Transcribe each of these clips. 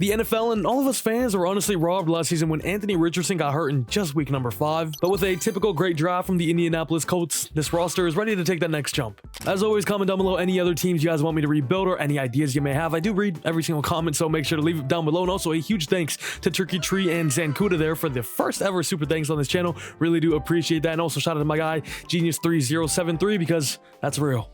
The NFL and all of us fans were honestly robbed last season when Anthony Richardson got hurt in just week number 5. But with a typical great draft from the Indianapolis Colts, this roster is ready to take that next jump. As always, comment down below any other teams you guys want me to rebuild or any ideas you may have. I do read every single comment, so make sure to leave it down below. And also a huge thanks to Turkey Tree and Zancuda there for the first ever super thanks on this channel. Really do appreciate that. And also shout out to my guy Genius3073 because that's real.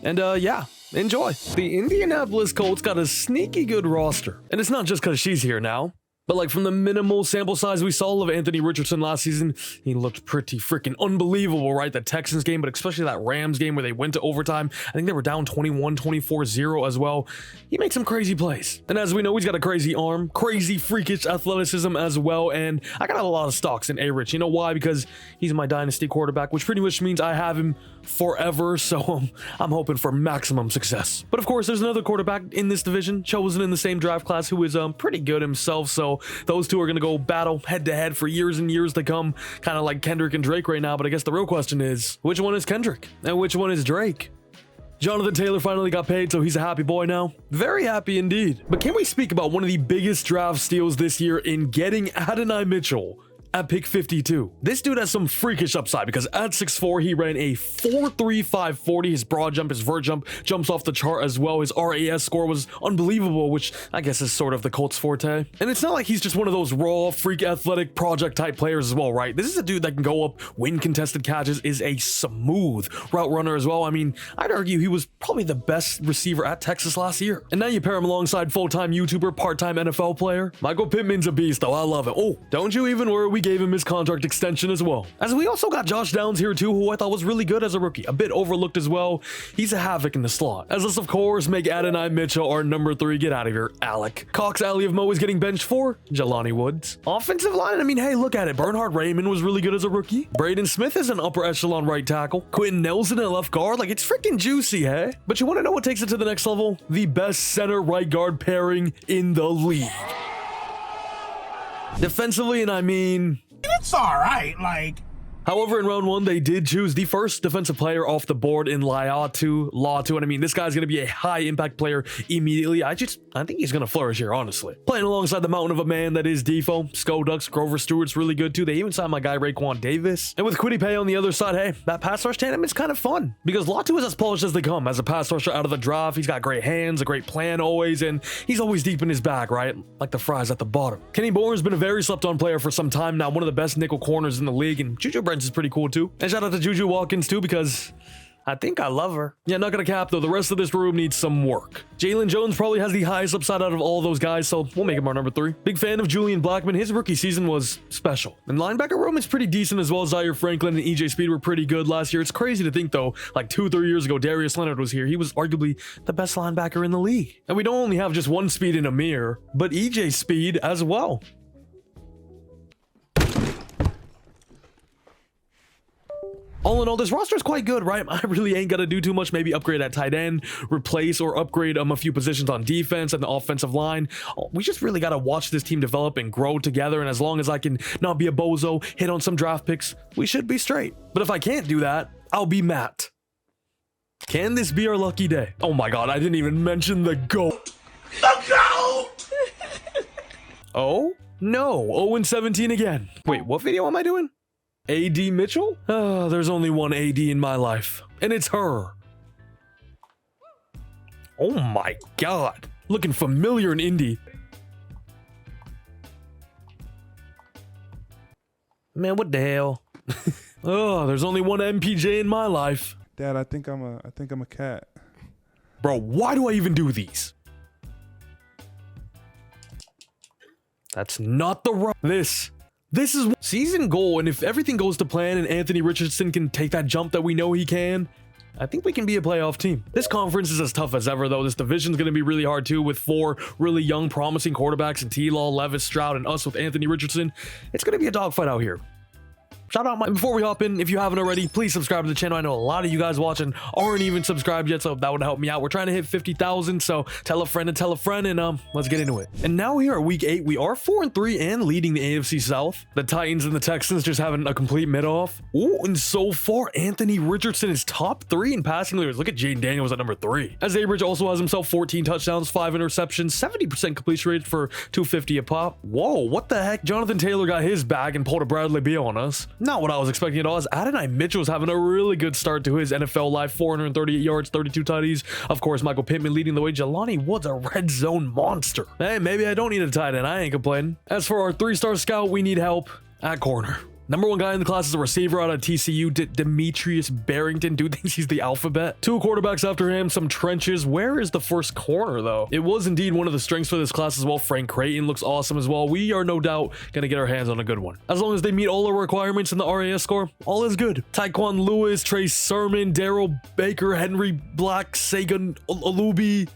And yeah, enjoy. The Indianapolis Colts got a sneaky good roster. And it's not just because she's here now. But like from the minimal sample size we saw of Anthony Richardson last season, he looked pretty freaking unbelievable, right? The Texans game, but especially that Rams game where they went to overtime. I think they were down 21-24-0 as well. He makes some crazy plays. And as we know, he's got a crazy arm, crazy freakish athleticism as well. And I got a lot of stocks in A-Rich. You know why? Because he's my dynasty quarterback, which pretty much means I have him forever. So I'm hoping for maximum success. But of course, there's another quarterback in this division, chosen in the same draft class, who is pretty good himself. So those two are going to go battle head to head for years and years to come, kind of like Kendrick and Drake right now. But I guess the real question is, which one is Kendrick and which one is Drake? Jonathan Taylor finally got paid, so he's a happy boy now. Very happy indeed. But can we speak about one of the biggest draft steals this year in getting Adonai Mitchell at pick 52. This dude has some freakish upside because at 6'4", he ran a 4.35 40. His broad jump, his vert jump jumps off the chart as well. His RAS score was unbelievable, which I guess is sort of the Colts forte. And it's not like he's just one of those raw, freak athletic project type players as well, right? This is a dude that can go up, win contested catches, is a smooth route runner as well. I mean, I'd argue he was probably the best receiver at Texas last year. And now you pair him alongside full-time YouTuber, part-time NFL player. Michael Pittman's a beast though, I love it. Oh, don't you even worry, we gave him his contract extension as well. As we also got Josh Downs here too, who I thought was really good as a rookie, a bit overlooked as well. He's a havoc in the slot. As this of course make Adonai Mitchell our number 3. Get out of here, Alec. Cox Alley of Mo is getting benched for Jelani Woods. Offensive line, I mean, hey, look at it. Bernhard Raymond was really good as a rookie. Braden Smith is an upper echelon right tackle. Quentin Nelson at left guard, like it's freaking juicy, hey? But you want to know what takes it to the next level? The best center right guard pairing in the league. Defensively, and I mean, it's all right, like. However, in round 1, they did choose the first defensive player off the board in Laiatu Latu. And I mean, this guy's going to be a high impact player immediately. I think he's going to flourish here, honestly. Playing alongside the mountain of a man that is Defo. Sko Ducks, Grover Stewart's really good too. They even signed my guy Raekwon Davis. And with Kwity Paye on the other side, hey, that pass rush tandem is kind of fun. Because Latu is as polished as they come. As a pass rusher out of the draft, he's got great hands, a great plan always, and he's always deep in his bag, right? Like the fries at the bottom. Kenny Bourne's been a very slept-on player for some time now. One of the best nickel corners in the league. And Juju Brents is pretty cool too. And shout out to Juju Watkins too, because I think I love her. Yeah, not gonna cap though. The rest of this room needs some work. Jalen Jones probably has the highest upside out of all those guys, so we'll make him our number 3. Big fan of Julian Blackmon. His rookie season was special. And linebacker room is pretty decent as well. Zaire Franklin and EJ Speed were pretty good last year. It's crazy to think though, like 2-3 years ago, Darius Leonard was here. He was arguably the best linebacker in the league. And we don't only have just one Speed in Amir, but EJ Speed as well. All in all, this roster is quite good, right? I really ain't gotta do too much. Maybe upgrade at tight end, replace or upgrade a few positions on defense and the offensive line. We just really gotta watch this team develop and grow together. And as long as I can not be a bozo, hit on some draft picks, we should be straight. But if I can't do that, I'll be Matt. Can this be our lucky day? Oh my God, I didn't even mention the GOAT. The GOAT! Oh? No, 0-17 again. Wait, what video am I doing? AD Mitchell? Oh, there's only one AD in my life, and it's her. Oh my God. Looking familiar in Indy. Man, what the hell? Oh, there's only one MPJ in my life. Dad, I think I'm a cat. Bro, why do I even do these? That's not the right. This is season goal, and if everything goes to plan and Anthony Richardson can take that jump that we know he can, I think we can be a playoff team. This conference is as tough as ever, though. This division's going to be really hard, too, with 4 really young, promising quarterbacks in T-Law, Levis, Stroud, and us with Anthony Richardson. It's going to be a dogfight out here. Shout out, Mike. Before we hop in, if you haven't already, please subscribe to the channel. I know a lot of you guys watching aren't even subscribed yet, so that would help me out. We're trying to hit 50,000, so tell a friend and tell a friend, and let's get into it. And now here at week 8, we are 4-3 and leading the AFC South. The Titans and the Texans just having a complete mid-off. Ooh, and so far, Anthony Richardson is top 3 in passing leaders. Look at Jaden Daniels at number 3. As Abridge also has himself 14 touchdowns, 5 interceptions, 70% completion rate for 250 a pop. Whoa, what the heck? Jonathan Taylor got his bag and pulled a Bradley Beal on us. Not what I was expecting at all, as Adonai Mitchell's having a really good start to his NFL life. 438 yards, 32 tutties. Of course, Michael Pittman leading the way. Jelani Woods, a red zone monster. Hey, maybe I don't need a tight end. I ain't complaining. As for our 3-star scout, we need help at corner. Number 1 guy in the class is a receiver out of TCU, Demetrius Barrington. Dude thinks he's the alphabet. 2 quarterbacks after him, some trenches. Where is the first corner, though? It was indeed one of the strengths for this class as well. Frank Creighton looks awesome as well. We are no doubt going to get our hands on a good one. As long as they meet all our requirements in the RAS score, all is good. Tyquan Lewis, Trey Sermon, Daryl Baker, Henry Black, Sagan Alubi.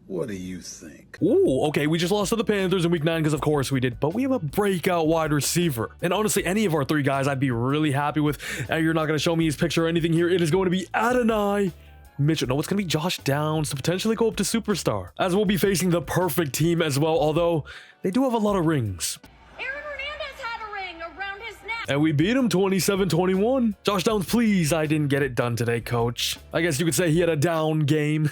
What do you think? Ooh, okay, we just lost to the Panthers in week 9 because of course we did, but we have a breakout wide receiver. And honestly, any of our 3 guys I'd be really happy with. You're not going to show me his picture or anything here. It is going to be Adonai Mitchell. No, it's going to be Josh Downs to potentially go up to superstar, as we'll be facing the perfect team as well, although they do have a lot of rings. Aaron Hernandez had a ring around his neck. And we beat him 27-21. Josh Downs, please. I didn't get it done today, coach. I guess you could say he had a down game.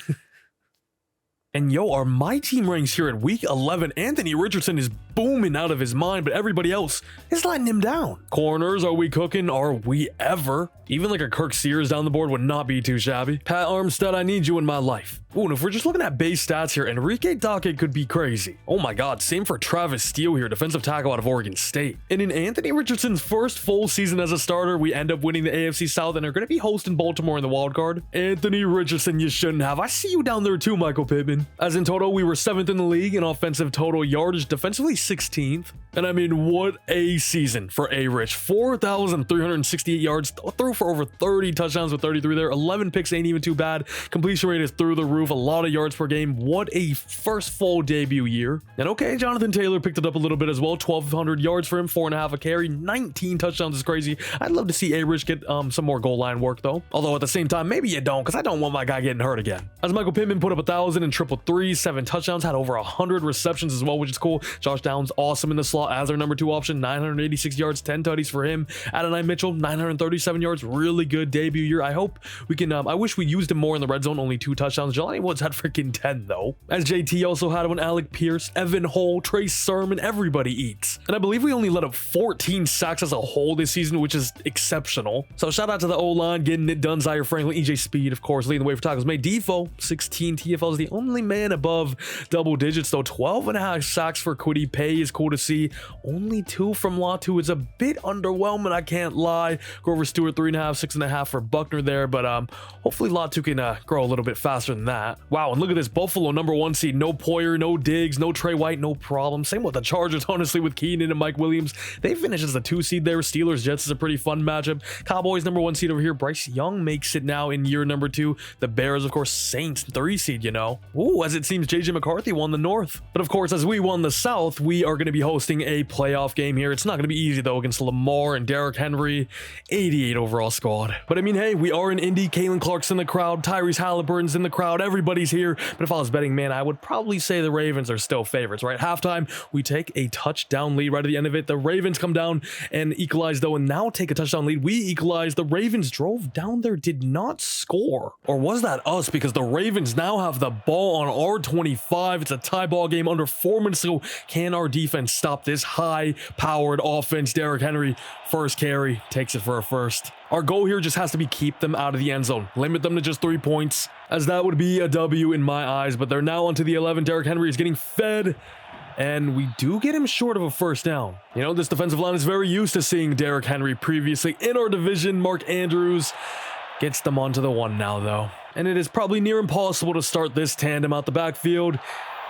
And yo, are my team ranks here at week 11? Anthony Richardson is booming out of his mind, but everybody else is letting him down. Corners, are we cooking? Are we ever? Even like a Kirk Sears down the board would not be too shabby. Pat Armstead, I need you in my life. Ooh, and if we're just looking at base stats here, Enrique Dockett could be crazy. Oh my god, same for Travis Steele here, defensive tackle out of Oregon State. And in Anthony Richardson's first full season as a starter, we end up winning the AFC South and are going to be hosting Baltimore in the wild card. Anthony Richardson, you shouldn't have. I see you down there too, Michael Pittman. As in total, we were 7th in the league in offensive total yardage, defensively 16th. And I mean, what a season for A-Rich. 4,368 yards, threw for over 30 touchdowns with 33 there. 11 picks ain't even too bad. Completion rate is through the roof. A lot of yards per game. What a first full debut year. And okay, Jonathan Taylor picked it up a little bit as well. 1,200 yards for him, 4.5 a carry, 19 touchdowns is crazy. I'd love to see A-Rich get some more goal line work though. Although at the same time, maybe you don't, because I don't want my guy getting hurt again. As Michael Pittman put up 1,000 and triple threes, 7 touchdowns, had over 100 receptions as well, which is cool. Josh Downs, awesome in the slot as our number 2 option, 986 yards, 10 tutties for him. Adonai Mitchell, 937 yards, really good debut year. I hope we can, I wish we used him more in the red zone, only 2 touchdowns. Jelani Woods had freaking 10 though. As JT also had one, Alec Pierce, Evan Hull, Trey Sermon, everybody eats. And I believe we only let up 14 sacks as a whole this season, which is exceptional. So shout out to the O-line, getting it done. Zaire Franklin, EJ Speed, of course, leading the way for tackles. May Defoe, 16 TFLs, the only man above double digits though. 12.5 sacks for Kwity Paye is cool to see. Only 2 from Latu is a bit underwhelming, I can't lie. Grover Stewart, 3.5, 6.5 for Buckner there, but hopefully Latu can grow a little bit faster than that. Wow, and look at this Buffalo number 1 seed. No Poyer, no Diggs, no Trey White, no problem. Same with the Chargers, honestly, with Keenan and Mike Williams. They finished as the 2 seed there. Steelers Jets is a pretty fun matchup. Cowboys number 1 seed over here. Bryce Young makes it now in year number 2. The Bears, of course, Saints 3 seed, you know. Ooh, as it seems JJ McCarthy won the North. But of course, as we won the South, we are going to be hosting a playoff game here. It's not going to be easy though against Lamar and Derrick Henry. 88 overall squad. But I mean, hey, we are in Indy. Kalen Clark's in the crowd. Tyrese Halliburton's in the crowd. Everybody's here. But if I was betting, man, I would probably say the Ravens are still favorites, right? Halftime, we take a touchdown lead right at the end of it. The Ravens come down and equalize though, and now take a touchdown lead. We equalize. The Ravens drove down there, did not score. Or was that us? Because the Ravens now have the ball on our 25. It's a tie ball game under 4 minutes. So can our defense stop this high-powered offense? Derrick Henry, first carry, takes it for a first. Our goal here just has to be keep them out of the end zone. Limit them to just 3 points, as that would be a W in my eyes. But they're now onto the 11. Derrick Henry is getting fed, and we do get him short of a first down. You know, this defensive line is very used to seeing Derrick Henry previously in our division. Mark Andrews gets them onto the 1 now, though. And it is probably near impossible to start this tandem out the backfield.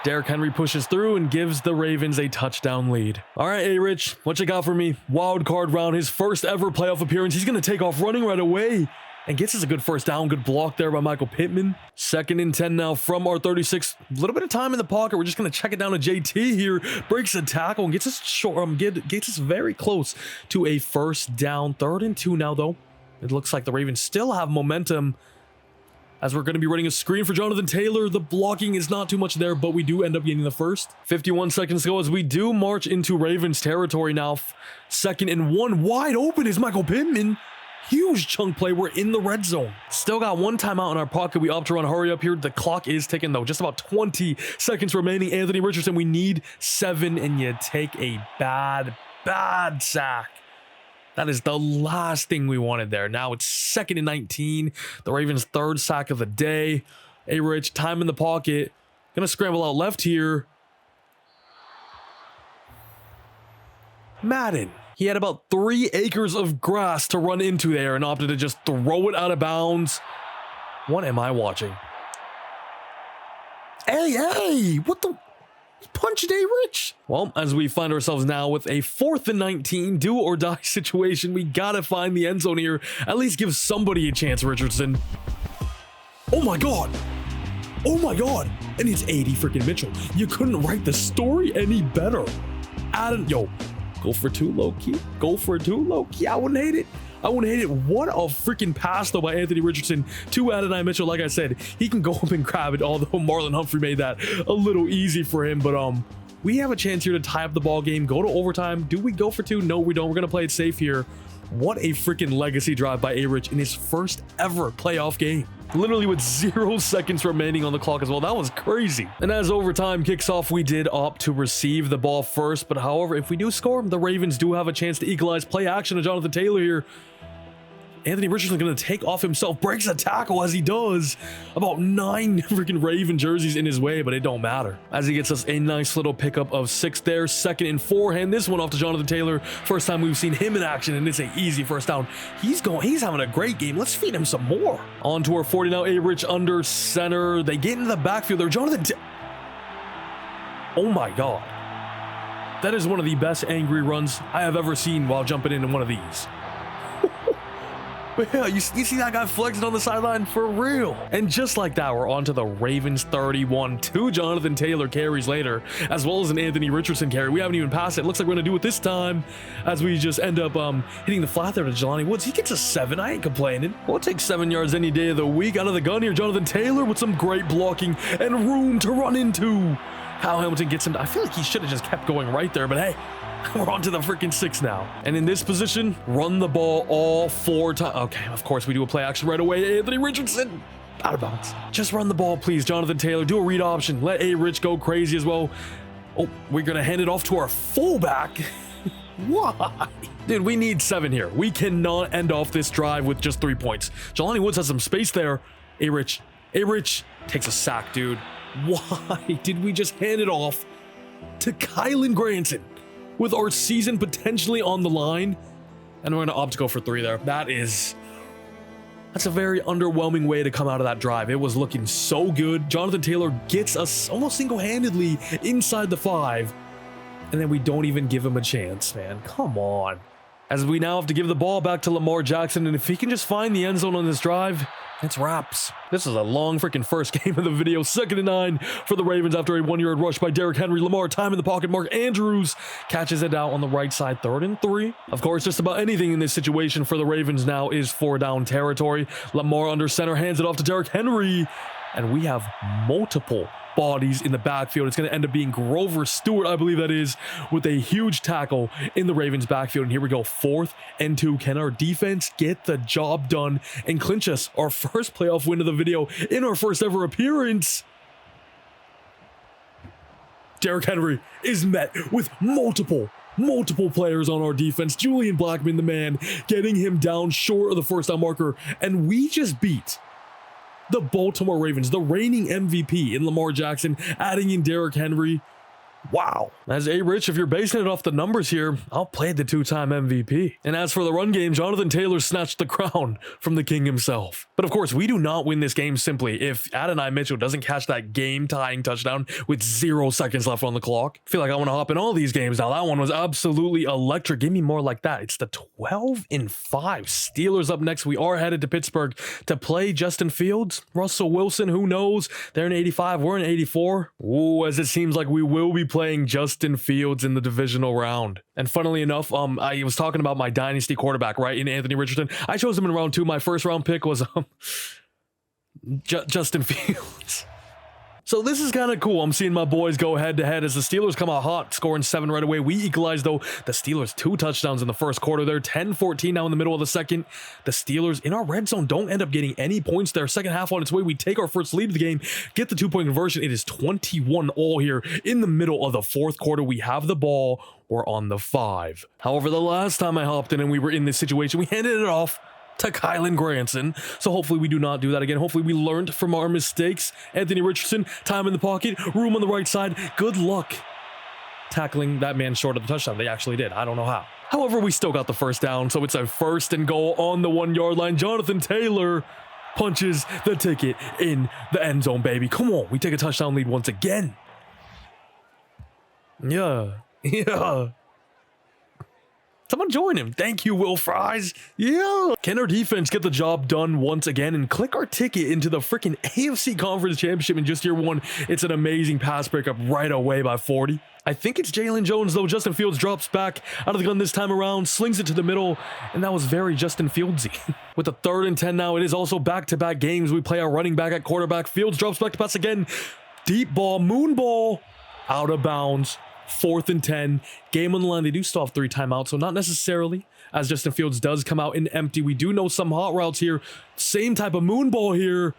Derrick Henry pushes through and gives the Ravens a touchdown lead. All right, A-Rich, what you got for me? Wild card round, his first ever playoff appearance. He's going to take off running right away. and gets us a good first down. Good block there by Michael Pittman. 2nd and 10 now from our 36. A little bit of time in the pocket. We're just going to check it down to JT here. Breaks a tackle and gets us short. Gets us very close to a first down. 3rd and 2 now, though. It looks like the Ravens still have momentum, as we're going to be running a screen for Jonathan Taylor. The blocking is not too much there, but we do end up getting the first. 51 seconds to go as we do march into Ravens territory now. 2nd and 1. Wide open is Michael Pittman. Huge chunk play. We're in the red zone. Still got 1 timeout in our pocket. We opt to run hurry up here. The clock is ticking, though. Just about 20 seconds remaining. Anthony Richardson, we need 7, and you take a bad sack. That is the last thing we wanted there. Now it's 2nd and 19. The Ravens' 3rd sack of the day. A-Rich, time in the pocket. Gonna scramble out left here. Madden. He had about 3 acres of grass to run into there and opted to just throw it out of bounds. What am I watching? Hey, what the? Punch it, A-Rich. Well, as we find ourselves now with a 4th and 19 do or die situation, we gotta find the end zone here. At least give somebody a chance, Richardson. Oh my God. And it's 80 freaking Mitchell. You couldn't write the story any better. Yo, go for 2 low key. I wouldn't hate it. What a freaking pass, though, by Anthony Richardson to Adonai Mitchell. Like I said, he can go up and grab it, although Marlon Humphrey made that a little easy for him. But we have a chance here to tie up the ball game, go to overtime. Do we go for 2? No, we don't. We're going to play it safe here. What a freaking legacy drive by A-Rich in his first ever playoff game. Literally with 0 seconds remaining on the clock as well. That was crazy. And as overtime kicks off, we did opt to receive the ball first. But however, if we do score, the Ravens do have a chance to equalize. Play action to Jonathan Taylor here. Anthony Richardson going to take off himself, breaks a tackle as he does. About 9 freaking Raven jerseys in his way, but it don't matter. As he gets us a nice little pickup of 6 there. 2nd and 4. Hand this one off to Jonathan Taylor. First time we've seen him in action, and it's an easy first down. He's having a great game. Let's feed him some more. On to our 40 now. A-Rich under center. They get into the backfield there. Oh my God. That is one of the best angry runs I have ever seen while jumping into one of these. But yeah, you see that guy flexing on the sideline for real. And just like that, we're on to the Ravens 31. 2 Jonathan Taylor carries later, as well as an Anthony Richardson carry. We haven't even passed it. Looks like we're going to do it this time, as we just end up hitting the flat there to Jelani Woods. He gets a 7. I ain't complaining. We'll take 7 yards any day of the week. Out of the gun here, Jonathan Taylor with some great blocking and room to run into. Kyle Hamilton gets him. I feel like he should have just kept going right there, but hey. We're on to the freaking 6 now. And in this position, run the ball all 4 times. Okay, of course, we do a play action right away. Anthony Richardson, out of bounds. Just run the ball, please, Jonathan Taylor. Do a read option. Let A-Rich go crazy as well. Oh, we're going to hand it off to our fullback. Why? Dude, we need 7 here. We cannot end off this drive with just 3 points. Jelani Woods has some space there. A-Rich takes a sack, dude. Why did we just hand it off to Kylan Granson? With our season potentially on the line, and we're going to opt to go for 3 there. That's a very underwhelming way to come out of that drive. It was looking so good. Jonathan Taylor gets us almost single-handedly inside the 5, and then we don't even give him a chance, man. Come on. As we now have to give the ball back to Lamar Jackson, and if he can just find the end zone on this drive, it's wraps. This is a long freaking first game of the video. 2nd and 9 for the Ravens after a 1-yard rush by Derrick Henry. Lamar, time in the pocket. Mark Andrews catches it out on the right side. 3rd and 3. Of course, just about anything in this situation for the Ravens now is 4-down territory. Lamar under center hands it off to Derrick Henry. And we have multiple bodies in the backfield. It's going to end up being Grover Stewart, I believe that is, with a huge tackle in the Ravens backfield. And here we go, 4th and 2. Can our defense get the job done and clinch us our first playoff win of the video in our first ever appearance? Derrick Henry is met with multiple players on our defense. Julian Blackman, the man, getting him down short of the first down marker. And we just beat the Baltimore Ravens, the reigning MVP in Lamar Jackson, adding in Derrick Henry. Wow. As A-Rich, if you're basing it off the numbers here, I'll play the 2-time MVP. And as for the run game, Jonathan Taylor snatched the crown from the king himself. But of course, we do not win this game simply if Adonai Mitchell doesn't catch that game-tying touchdown with 0 seconds left on the clock. I feel like I want to hop in all these games now. That one was absolutely electric. Give me more like that. It's the 12-5 Steelers up next. We are headed to Pittsburgh to play Justin Fields, Russell Wilson, who knows? They're in 85, we're in 84. Ooh, as it seems like we will be playing Justin Fields in the divisional round. And funnily enough, I was talking about my dynasty quarterback, right, in Anthony Richardson. I chose him in round 2. My first round pick was Justin Fields. So this is kind of cool. I'm seeing my boys go head to head as the Steelers come out hot, scoring 7 right away. We equalize, though. The Steelers 2 touchdowns in the first quarter. They're 10-14 now in the middle of the second. The Steelers in our red zone don't end up getting any points there. Second half on its way. We take our first lead of the game, get the 2-point conversion. It is 21-all here in the middle of the fourth quarter. We have the ball. We're on the 5. However, the last time I hopped in and we were in this situation, we handed it off to Kylan Granson. So hopefully we do not do that again. Hopefully we learned from our mistakes. Anthony Richardson, time in the pocket, room on the right side. Good luck tackling that man short of the touchdown. They actually did. I don't know how. However, we still got the first down, so it's a 1st and goal on the 1-yard line. Jonathan Taylor punches the ticket in the end zone, baby. Come on, we take a touchdown lead once again. Yeah. Someone join him. Thank you, Will Fries. Yeah. Can our defense get the job done once again and click our ticket into the freaking AFC Conference Championship in just year 1? It's an amazing pass breakup right away by 40. I think it's Jalen Jones, though. Justin Fields drops back out of the gun this time around, slings it to the middle, and that was very Justin Fieldsy. With a 3rd and 10 now, it is also back-to-back games. We play our running back at quarterback. Fields drops back to pass again. Deep ball, moon ball, out of bounds. 4th and 10, game on the line. They do still have 3 timeouts, so not necessarily, as Justin Fields does come out in empty. We do know some hot routes here. Same type of moon ball here.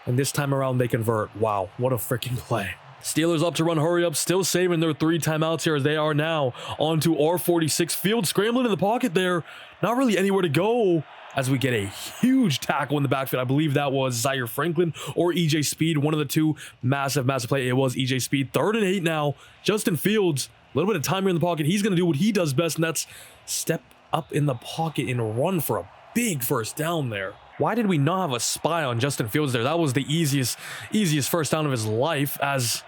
And this time around, they convert. Wow, what a freaking play. Steelers up to run hurry up, still saving their 3 timeouts here as they are now onto R46. Fields scrambling in the pocket there. Not really anywhere to go. As we get a huge tackle in the backfield. I believe that was Zaire Franklin or EJ Speed. One of the 2. Massive play. It was EJ Speed. 3rd and 8 now. Justin Fields, a little bit of time here in the pocket. He's going to do what he does best, and that's step up in the pocket and run for a big first down there. Why did we not have a spy on Justin Fields there? That was the easiest first down of his life, as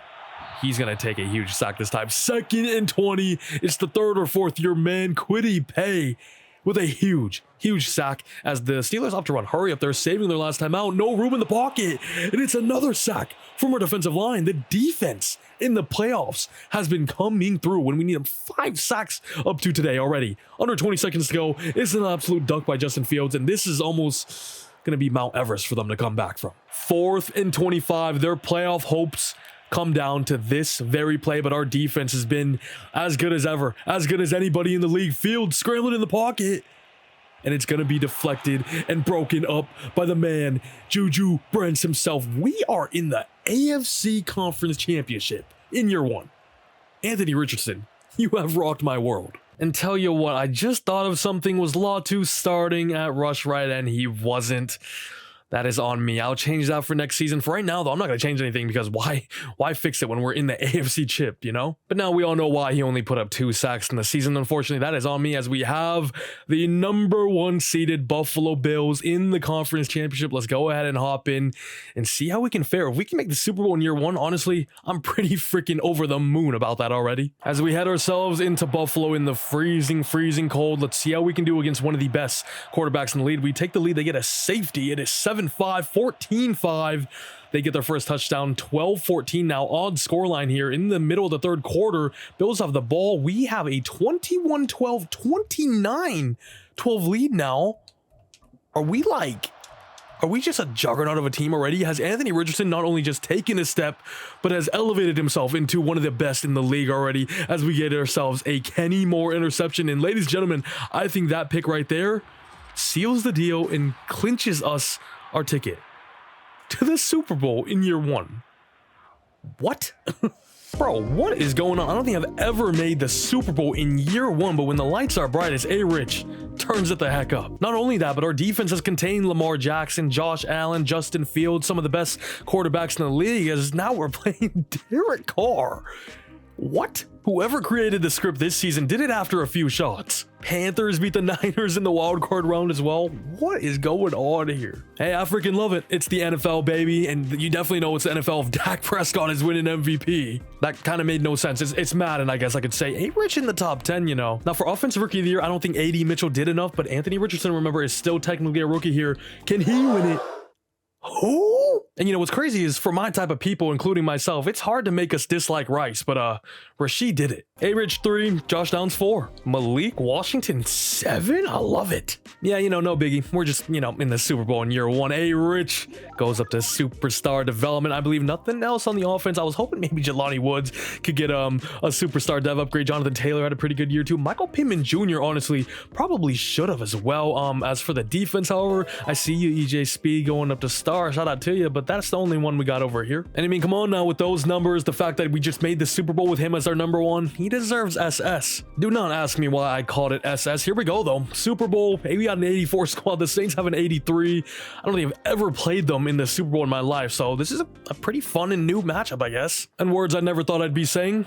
he's going to take a huge sack this time. 2nd and 20. It's the 3rd or 4th year man, Kwity Paye, with a huge sack as the Steelers opt to run hurry up. They're saving their last time out. No room in the pocket. And it's another sack from our defensive line. The defense in the playoffs has been coming through when we need them. 5 sacks up to today already. Under 20 seconds to go. It's an absolute duck by Justin Fields. And this is almost going to be Mount Everest for them to come back from. 4th and 25. Their playoff hopes come down to this very play, but our defense has been as good as ever, as good as anybody in the league. Field scrambling in the pocket, and it's going to be deflected and broken up by the man, Juju Brents himself. We are in the AFC Conference Championship in year 1. Anthony Richardson, you have rocked my world. And tell you what, I just thought of something. Was Latu starting at rush right, and he wasn't. That is on me. I'll change that for next season. For right now, though, I'm not going to change anything because why fix it when we're in the AFC chip, you know? But now we all know why he only put up 2 sacks in the season. Unfortunately, that is on me as we have the number 1 seeded Buffalo Bills in the conference championship. Let's go ahead and hop in and see how we can fare. If we can make the Super Bowl in year 1, honestly, I'm pretty freaking over the moon about that already. As we head ourselves into Buffalo in the freezing cold, let's see how we can do against one of the best quarterbacks in the league. We take the lead. They get a safety. It is 7-5, 14-5. They get their first touchdown, 12-14 now. Odd scoreline here in the middle of the 3rd quarter. Bills have the ball. We have a 21-12, 29-12 lead now. Are we just a juggernaut of a team already? Has Anthony Richardson not only just taken a step, but has elevated himself into one of the best in the league already as we get ourselves a Kenny Moore interception? And ladies and gentlemen, I think that pick right there seals the deal and clinches us our ticket to the Super Bowl in year 1. What? Bro, what is going on? I don't think I've ever made the Super Bowl in year 1, but when the lights are brightest, A-Rich turns it the heck up. Not only that, but our defense has contained Lamar Jackson, Josh Allen, Justin Fields, some of the best quarterbacks in the league, as now we're playing Derek Carr. What? Whoever created the script this season did it after a few shots. Panthers beat the Niners in the wildcard round as well. What is going on here? Hey, I freaking love it. It's the NFL, baby. And you definitely know it's the NFL if Dak Prescott is winning MVP. That kind of made no sense. It's Madden, I guess I could say. A-Rich in the top 10, you know. Now, for Offensive Rookie of the Year, I don't think A.D. Mitchell did enough, but Anthony Richardson, remember, is still technically a rookie here. Can he win it? Who? And you know what's crazy is for my type of people, including myself, it's hard to make us dislike Rice, but Rashid did it. A-Rich 3, Josh Downs 4, Malik Washington 7. I love it. Yeah, you know, no biggie. We're just, you know, in the Super Bowl in year 1. A-Rich goes up to superstar development. I believe nothing else on the offense. I was hoping maybe Jelani Woods could get a superstar dev upgrade. Jonathan Taylor had a pretty good year too. Michael Pittman Jr. honestly probably should have as well. As for the defense, however, I see you, EJ Speed, going up to star. Shout out to you, but that's the only one we got over here. And I mean, come on now, with those numbers, the fact that we just made the Super Bowl with him as our number 1, he deserves SS. Do not ask me why I called it SS. Here we go though. Super Bowl, we got an 84 squad. The Saints have an 83. I don't think I've ever played them in the Super Bowl in my life, so this is a pretty fun and new matchup, I guess. And words I never thought I'd be saying.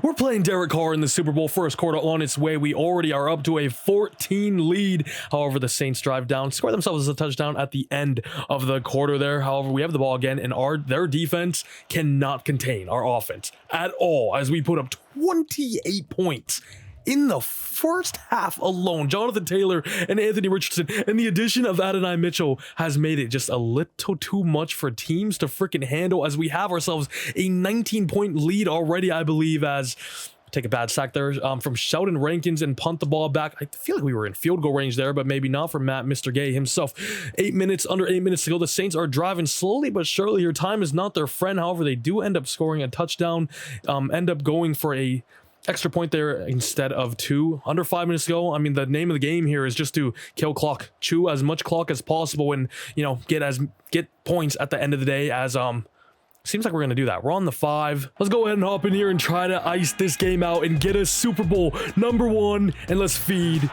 We're playing Derek Carr in the Super Bowl, first quarter on its way. We already are up to a 14 lead. However, the Saints drive down, score themselves a touchdown at the end of the quarter there. However, we have the ball again, and their defense cannot contain our offense at all as we put up 28 points in the first half alone. Jonathan Taylor and Anthony Richardson, and the addition of Adonai Mitchell has made it just a little too much for teams to freaking handle, as we have ourselves a 19-point lead already, I believe, as take a bad sack there from Sheldon Rankins and punt the ball back. I feel like we were in field goal range there, but maybe not for Matt, Mr. Gay himself. Under 8 minutes to go. The Saints are driving slowly but surely. Your time is not their friend. However, they do end up scoring a touchdown, end up going for a extra point there instead of 2. Under 5 minutes to go. I mean, the name of the game here is just to kill clock, chew as much clock as possible, and you know, get points at the end of the day. As seems like we're gonna do that. We're on the 5. Let's go ahead and hop in here and try to ice this game out and get a Super Bowl number 1, and let's feed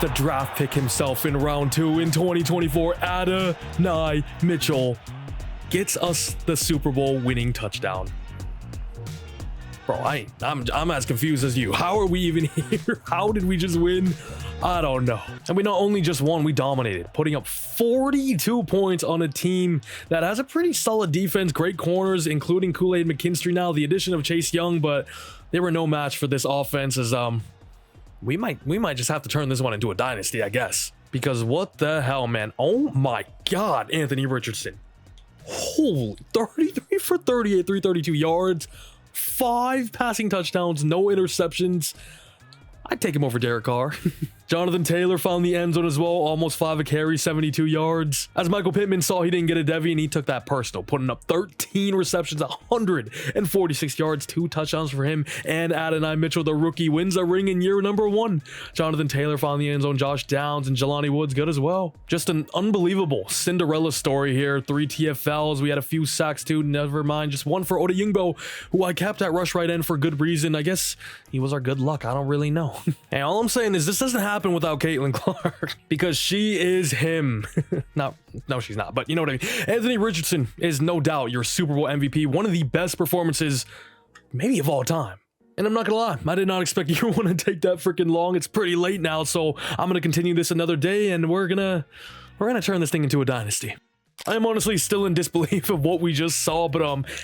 the draft pick himself in round 2 in 2024. Adonai Mitchell gets us the Super Bowl winning touchdown. Bro, I'm as confused as you. How are we even here? How did we just win? I don't know. And we not only just won, we dominated, putting up 42 points on a team that has a pretty solid defense, great corners, including Kool-Aid McKinstry now, the addition of Chase Young, but they were no match for this offense. As we might just have to turn this one into a dynasty, I guess. Because what the hell, man? Oh my God, Anthony Richardson. Holy, 33 for 38, 332 yards. 5 passing touchdowns, no interceptions. I'd take him over Derek Carr. Jonathan Taylor found the end zone as well, almost 5 a carry, 72 yards. As Michael Pittman saw he didn't get a Devy, and he took that personal, putting up 13 receptions, 146 yards, 2 touchdowns for him. And Adonai Mitchell, the rookie, wins a ring in year number 1. Jonathan Taylor found the end zone, Josh Downs and Jelani Woods good as well. Just an unbelievable Cinderella story here. 3 TFLs, we had a few sacks too, never mind. Just 1 for Oda Yingbo, who I kept at rush right end for good reason. I guess he was our good luck, I don't really know. And all I'm saying is this doesn't happen without Caitlin Clark, because she is him. No, she's not, but you know what I mean. Anthony Richardson is no doubt your Super Bowl MVP, one of the best performances maybe of all time. And I'm not gonna lie, I did not expect you want to take that freaking long. It's pretty late now, so I'm gonna continue this another day, and we're gonna turn this thing into a dynasty. I am honestly still in disbelief of what we just saw, but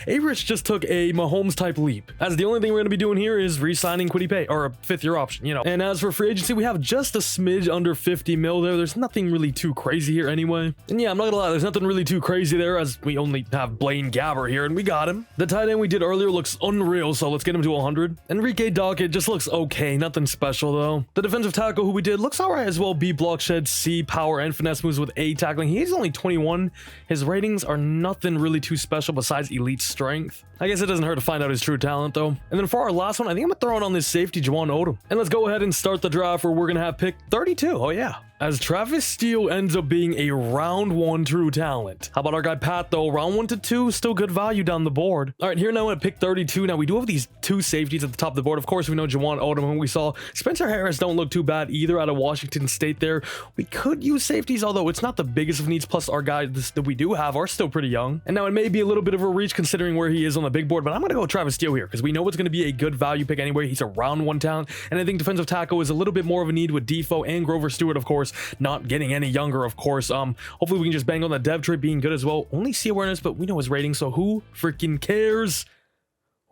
A-Rich just took a Mahomes type leap, as the only thing we're going to be doing here is re-signing Quiddy Pay, or a 5th-year option, you know. And as for free agency, we have just a smidge under 50 mil there. There's nothing really too crazy here anyway. And yeah, I'm not gonna lie, there's nothing really too crazy there, as we only have Blaine Gabbert here, and we got him. The tight end we did earlier looks unreal, so let's get him to 100. Enrique Dockett just looks okay, nothing special though. The defensive tackle who we did looks alright as well. B block shed, C power, and finesse moves with A tackling. He's only 21. His ratings are nothing really too special besides elite strength. I guess it doesn't hurt to find out his true talent though. And then for our last one, I think I'm gonna throw it on this safety, Juwan Odom. And let's go ahead and start the draft where we're gonna have pick 32. Oh yeah. as Travis Steele ends up being a round 1 true talent. How about our guy Pat though? Round 1 to 2, still good value down the board. All right, here now at pick 32. Now we do have these 2 safeties at the top of the board. Of course, we know Juwan Odom, and we saw Spencer Harris don't look too bad either out of Washington State there. We could use safeties, although it's not the biggest of needs. Plus our guys that we do have are still pretty young. And now it may be a little bit of a reach considering where he is on the big board, but I'm going to go Travis Steele here because we know it's going to be a good value pick anyway. He's a round 1 talent, and I think defensive tackle is a little bit more of a need with Defoe and Grover Stewart, of course, not getting any younger, of course. Hopefully we can just bang on the dev trait being good as well. Only C awareness, but we know his rating, so who freaking cares?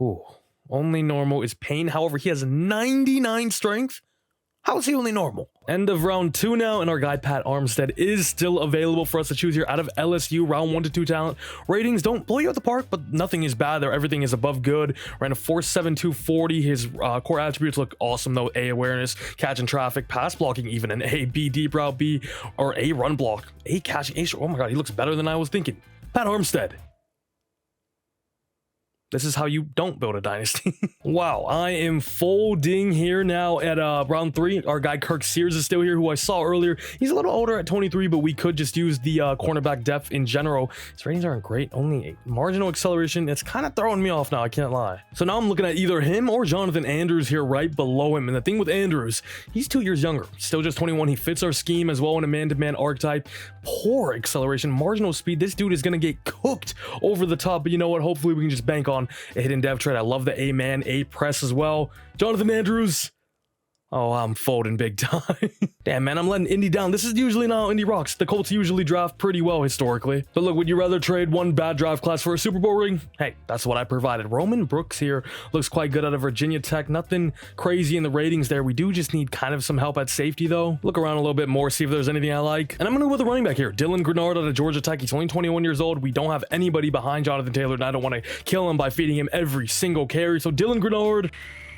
Ooh, only normal is Payne. However, he has 99 strength. How is he only normal? End of round 2 now, and our guy Pat Armstead is still available for us to choose here out of LSU, round 1 to 2 talent. Ratings don't blow you out the park, but nothing is bad there. Everything is above good. Ran a 4.72 40. His core attributes look awesome though. A awareness, catching traffic, pass blocking, even an A, B deep route, B, or A run block, A catching, A. Oh my god, he looks better than I was thinking. Pat Armstead. This is how you don't build a dynasty. Wow, I am folding here now at round 3. Our guy Kirk Sears is still here, who I saw earlier. He's a little older at 23, but we could just use the cornerback depth in general. His ratings aren't great, only a marginal acceleration. It's kind of throwing me off now, I can't lie. So now I'm looking at either him or Jonathan Andrews here right below him. And the thing with Andrews, he's 2 years younger, still just 21. He fits our scheme as well in a man-to-man archetype. Poor acceleration, marginal speed. This dude is going to get cooked over the top, but you know what? Hopefully we can just bank on a hidden dev trade. I love the A-man, A-press as well. Jonathan Andrews. Oh, I'm folding big time. Damn, man, I'm letting Indy down. This is usually not how Indy rocks. The Colts usually draft pretty well historically. But look, would you rather trade one bad draft class for a Super Bowl ring? Hey, that's what I provided. Roman Brooks here looks quite good out of Virginia Tech. Nothing crazy in the ratings there. We do just need kind of some help at safety, though. Look around a little bit more, see if there's anything I like. And I'm going to go with a running back here. Dylan Grenard out of Georgia Tech. He's only 21 years old. We don't have anybody behind Jonathan Taylor, and I don't want to kill him by feeding him every single carry. So Dylan Grenard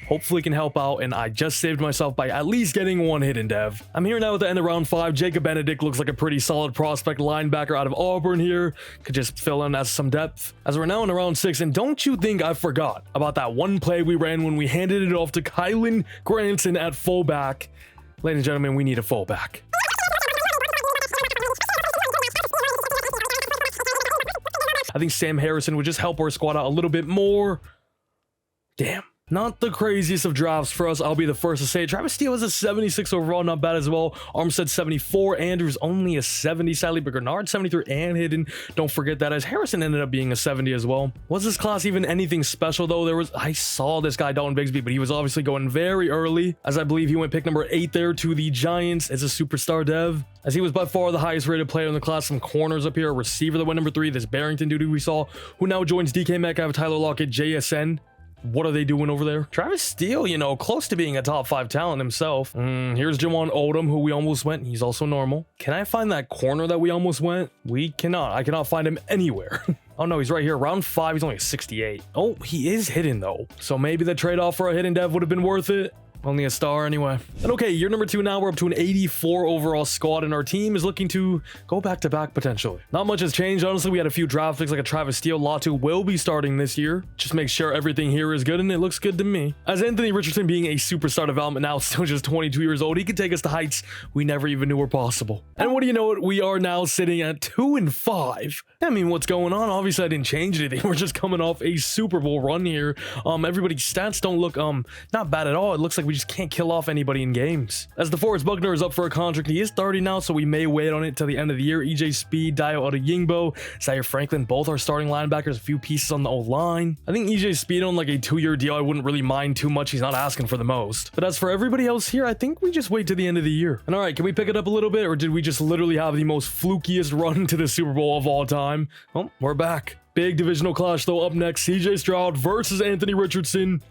hopefully can help out, and I just saved myself by at least getting one hidden dev. I'm here now at the end of round 5. Jacob Benedict looks like a pretty solid prospect linebacker out of Auburn here. Could just fill in as some depth. As we're now in round 6, and don't you think I forgot about that one play we ran when we handed it off to Kylan Granson at fullback. Ladies and gentlemen, we need a fullback. I think Sam Harrison would just help our squad out a little bit more. Damn. Not the craziest of drafts for us, I'll be the first to say. Travis Steele is a 76 overall, not bad as well. Armstead 74, Andrews only a 70, sadly, but Grenard 73 and hidden. Don't forget that, as Harrison ended up being a 70 as well. Was this class even anything special though? I saw this guy Dalton Bigsby, but he was obviously going very early, as I believe he went pick number 8 there to the Giants as a superstar dev, as he was by far the highest rated player in the class. Some corners up here, a receiver that went number 3, this Barrington dude we saw, who now joins DK Metcalf, Tyler Lockett, JSN. What are they doing over there? Travis Steele, you know, close to being a top 5 talent himself. Here's Juwan Odom, who we almost went. He's also normal. Can I find that corner that we almost went? We cannot. I cannot find him anywhere. Oh no, he's right here. Round 5, he's only a 68. Oh, he is hidden though. So maybe the trade-off for a hidden dev would have been worth it. Only a star anyway. And okay, year number 2 now. We're up to an 84 overall squad, and our team is looking to go back-to-back potentially. Not much has changed. Honestly, we had a few draft picks like a Travis Steele. Latu will be starting this year. Just make sure everything here is good, and it looks good to me. As Anthony Richardson being a superstar development now, still just 22 years old, he could take us to heights we never even knew were possible. And what do you know it? We are now sitting at 2-5. I mean, what's going on? Obviously, I didn't change anything. We're just coming off a Super Bowl run here. Everybody's stats don't look not bad at all. It looks like we just can't kill off anybody in games. As DeForest Buckner is up for a contract, he is 30 now, so we may wait on it till the end of the year. EJ Speed, Dio Yingbo, Zaire Franklin, both are starting linebackers. A few pieces on the O-line. I think EJ Speed on like a 2-year deal, I wouldn't really mind too much. He's not asking for the most. But as for everybody else here, I think we just wait to the end of the year. And all right, can we pick it up a little bit, or did we just literally have the most flukiest run to the Super Bowl of all time? Oh, we're back. Big divisional clash though up next. CJ Stroud versus Anthony Richardson.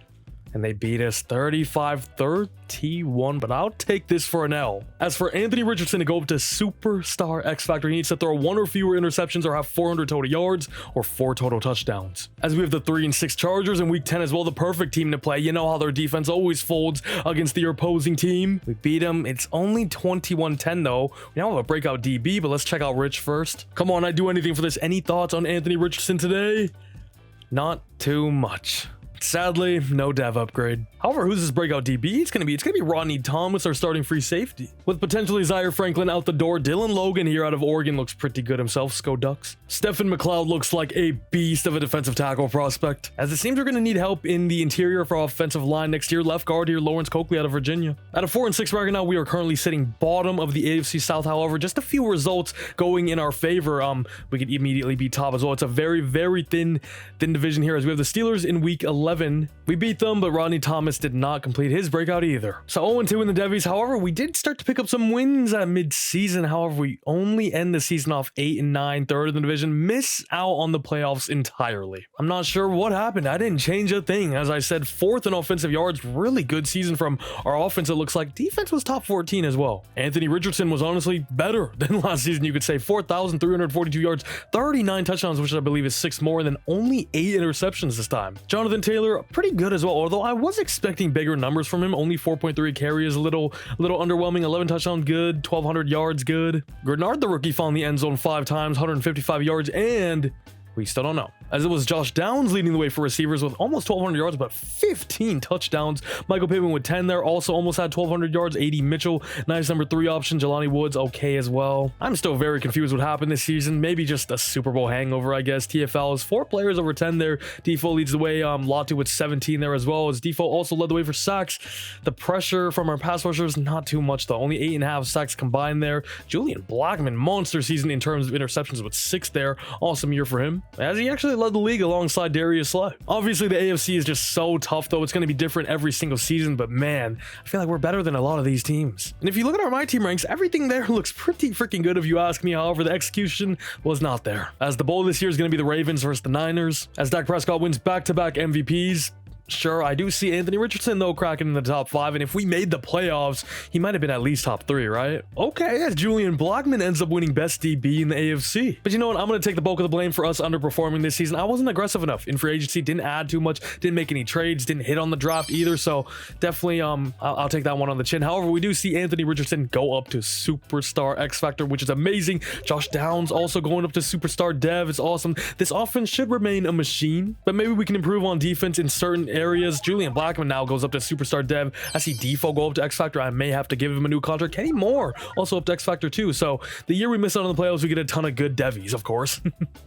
And they beat us 35-31, but I'll take this for an L. As for Anthony Richardson to go up to superstar X Factor, he needs to throw 1 or fewer interceptions or have 400 total yards or 4 total touchdowns. As we have the 3-6 Chargers in week 10 as well, the perfect team to play. You know how their defense always folds against the opposing team. We beat them. It's only 21-10 though. We now have a breakout DB, but let's check out Rich first. Come on, I'd do anything for this. Any thoughts on Anthony Richardson today? Not too much. Sadly, no dev upgrade. However, who's this breakout DB? It's gonna be Rodney Thomas, our starting free safety. With potentially Zaire Franklin out the door, Dylan Logan here out of Oregon looks pretty good himself, Sco Ducks. Stephen McLeod looks like a beast of a defensive tackle prospect. As it seems we're gonna need help in the interior for our offensive line next year. Left guard here, Lawrence Coakley out of Virginia. At a 4-6 record now, we are currently sitting bottom of the AFC South. However, just a few results going in our favor. We could immediately be top as well. It's a very, very thin division here, as we have the Steelers in week 11. We beat them, but Rodney Thomas did not complete his breakout either. So 0-2 in the Devies. However, we did start to pick up some wins at mid-season. However, we only end the season off 8-9, third in the division, miss out on the playoffs entirely. I'm not sure what happened. I didn't change a thing. As I said, 4th in offensive yards. Really good season from our offense, it looks like. Defense was top 14 as well. Anthony Richardson was honestly better than last season, you could say. 4,342 yards, 39 touchdowns, which I believe is 6 more, than only 8 interceptions this time. Jonathan Taylor, pretty good as well, although I was expecting bigger numbers from him. Only 4.3 carries, a little underwhelming. 11 touchdowns, good. 1,200 yards, good. Grenard, the rookie, found the end zone 5 times, 155 yards, and we still don't know, as it was Josh Downs leading the way for receivers with almost 1,200 yards, but 15 touchdowns. Michael Pittman with 10 there, also almost had 1,200 yards. A.D. Mitchell, nice number 3 option. Jelani Woods, okay as well. I'm still very confused what happened this season. Maybe just a Super Bowl hangover, I guess. TFL is 4 players over 10 there. Defoe leads the way. Latu with 17 there as well, as Defoe also led the way for sacks. The pressure from our pass rushers, not too much though. Only 8.5 sacks combined there. Julian Blackman, monster season in terms of interceptions with 6 there. Awesome year for him, as he actually led the league alongside Darius Slay. Obviously, the AFC is just so tough, though. It's going to be different every single season, but man, I feel like we're better than a lot of these teams. And if you look at our My Team ranks, everything there looks pretty freaking good if you ask me. However, the execution was not there, as the bowl this year is going to be the Ravens versus the Niners, as Dak Prescott wins back-to-back MVPs. Sure, I do see Anthony Richardson, though, cracking in the top 5, and if we made the playoffs, he might have been at least top 3, right? Okay, as Julian Blackman ends up winning best DB in the AFC. But you know what? I'm going to take the bulk of the blame for us underperforming this season. I wasn't aggressive enough in free agency, didn't add too much, didn't make any trades, didn't hit on the draft either, so definitely I'll take that one on the chin. However, we do see Anthony Richardson go up to Superstar X Factor, which is amazing. Josh Downs also going up to Superstar Dev. It's awesome. This offense should remain a machine, but maybe we can improve on defense in certain areas. Julian Blackman now goes up to Superstar Dev. I see Defoe go up to X Factor. I may have to give him a new contract. Kenny Moore also up to X Factor too. So the year we miss out on the playoffs, we get a ton of good Devies, of course.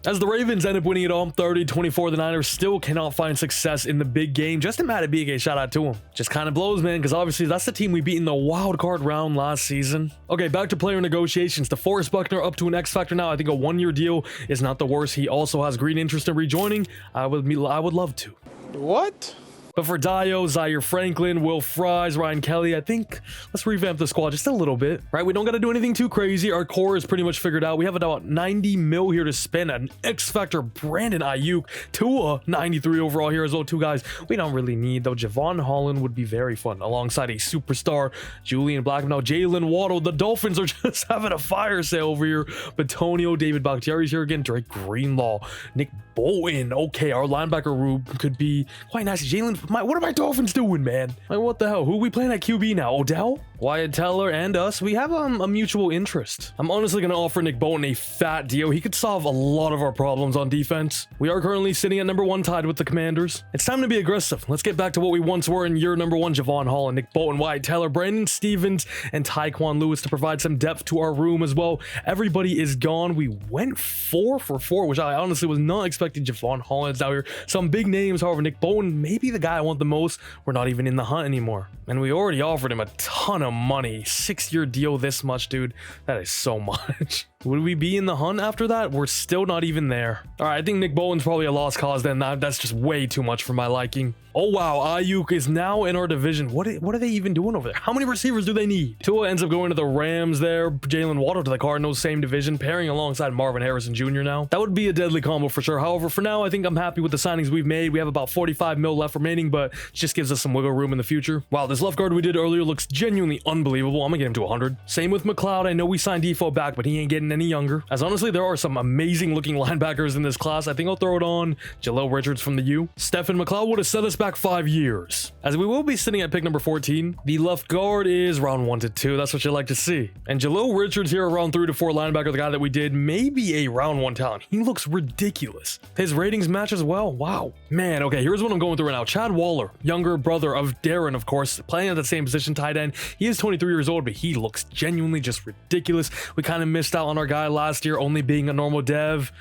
As the Ravens end up winning it all 30-24, the Niners still cannot find success in the big game. Justin Madubuike, shout out to him. Just kind of blows, man, because obviously that's the team we beat in the wild card round last season. Okay, back to player negotiations. DeForest Buckner up to an X Factor now. I think a 1-year deal is not the worst. He also has green interest in rejoining. I would love to. What? But for Dio, Zaire Franklin, Will Fries, Ryan Kelly, I think let's revamp the squad just a little bit, right? We don't got to do anything too crazy. Our core is pretty much figured out. We have about 90 mil here to spend. An X Factor Brandon Ayuk, Tua 93 overall here as well. 2 guys we don't really need, though. Javon Holland would be very fun alongside a superstar Julian Blackman. Now Jalen Waddle. The Dolphins are just having a fire sale over here. Batonio, David Bakhtiari's here again. Drake Greenlaw, Nick Bolton. Okay, our linebacker room could be quite nice. Jalen, what are my Dolphins doing, man? Like, what the hell? Who are we playing at QB now? Odell? Wyatt Teller and us, we have a mutual interest. I'm honestly going to offer Nick Bolton a fat deal. He could solve a lot of our problems on defense. We are currently sitting at number 1 tied with the Commanders. It's time to be aggressive. Let's get back to what we once were in year number 1. Javon Holland, Nick Bolton, Wyatt Teller, Brandon Stevens, and Tyquan Lewis to provide some depth to our room as well. Everybody is gone. We went 4 for 4, which I honestly was not expecting. Javon Holland's out here. Some big names, however, Nick Bolton, maybe the guy I want the most. We're not even in the hunt anymore. And we already offered him a ton of money. 6-year deal this much, dude. That is so much. Would we be in the hunt after that? We're still not even there. All right, I think Nick Bolton's probably a lost cause then. That's just way too much for my liking. Oh, wow. Ayuk is now in our division. What are they even doing over there? How many receivers do they need? Tua ends up going to the Rams there. Jalen Waddle to the Cardinals, same division, pairing alongside Marvin Harrison Jr. now. That would be a deadly combo for sure. However, for now, I think I'm happy with the signings we've made. We have about 45 mil left remaining, but it just gives us some wiggle room in the future. Wow, this left guard we did earlier looks genuinely unbelievable. I'm gonna get him to 100. Same with McLeod. I know we signed Defoe back, but he ain't getting getting any younger. As honestly, there are some amazing looking linebackers in this class. I think I'll throw it on Jaleel Richards from the U. Stephen McLeod would have set us back 5 years. As we will be sitting at pick number 14, the left guard is round 1 to 2. That's what you like to see. And Jaleel Richards here, around 3 to 4 linebacker, the guy that we did, maybe a round 1 talent. He looks ridiculous. His ratings match as well. Wow. Man, okay, here's what I'm going through right now. Chad Waller, younger brother of Darren, of course, playing at the same position, tight end. He is 23 years old, but he looks genuinely just ridiculous. We kind of missed out on our guy last year, only being a normal dev.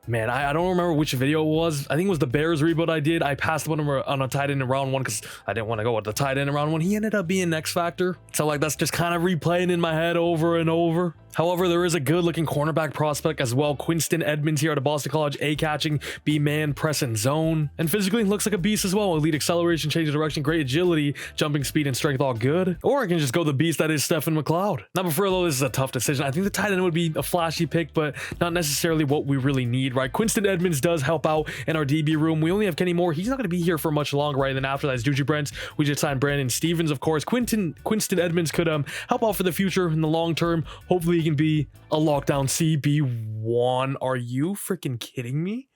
Man, I don't remember which video it was. I think it was the Bears rebuild I did. I passed one on a tight end in round 1 because I didn't want to go with the tight end in round 1. He ended up being X Factor. So like that's just kind of replaying in my head over and over. However, there is a good looking cornerback prospect as well. Quinston Edmonds here out of Boston College, A catching, B man, press and zone. And physically looks like a beast as well. Elite acceleration, change of direction, great agility, jumping speed and strength, all good. Or I can just go the beast that is Stephen McLeod. Now before though, this is a tough decision. I think the tight end would be a flashy pick, but not necessarily what we really need, right? Quinston Edmonds does help out in our DB room. We only have Kenny Moore. He's not going to be here for much longer, right? And then after that is Juju Brents. We just signed Brandon Stevens, of course. Quinston Edmonds could help out for the future in the long term. Hopefully he can be a lockdown CB1. Are you freaking kidding me?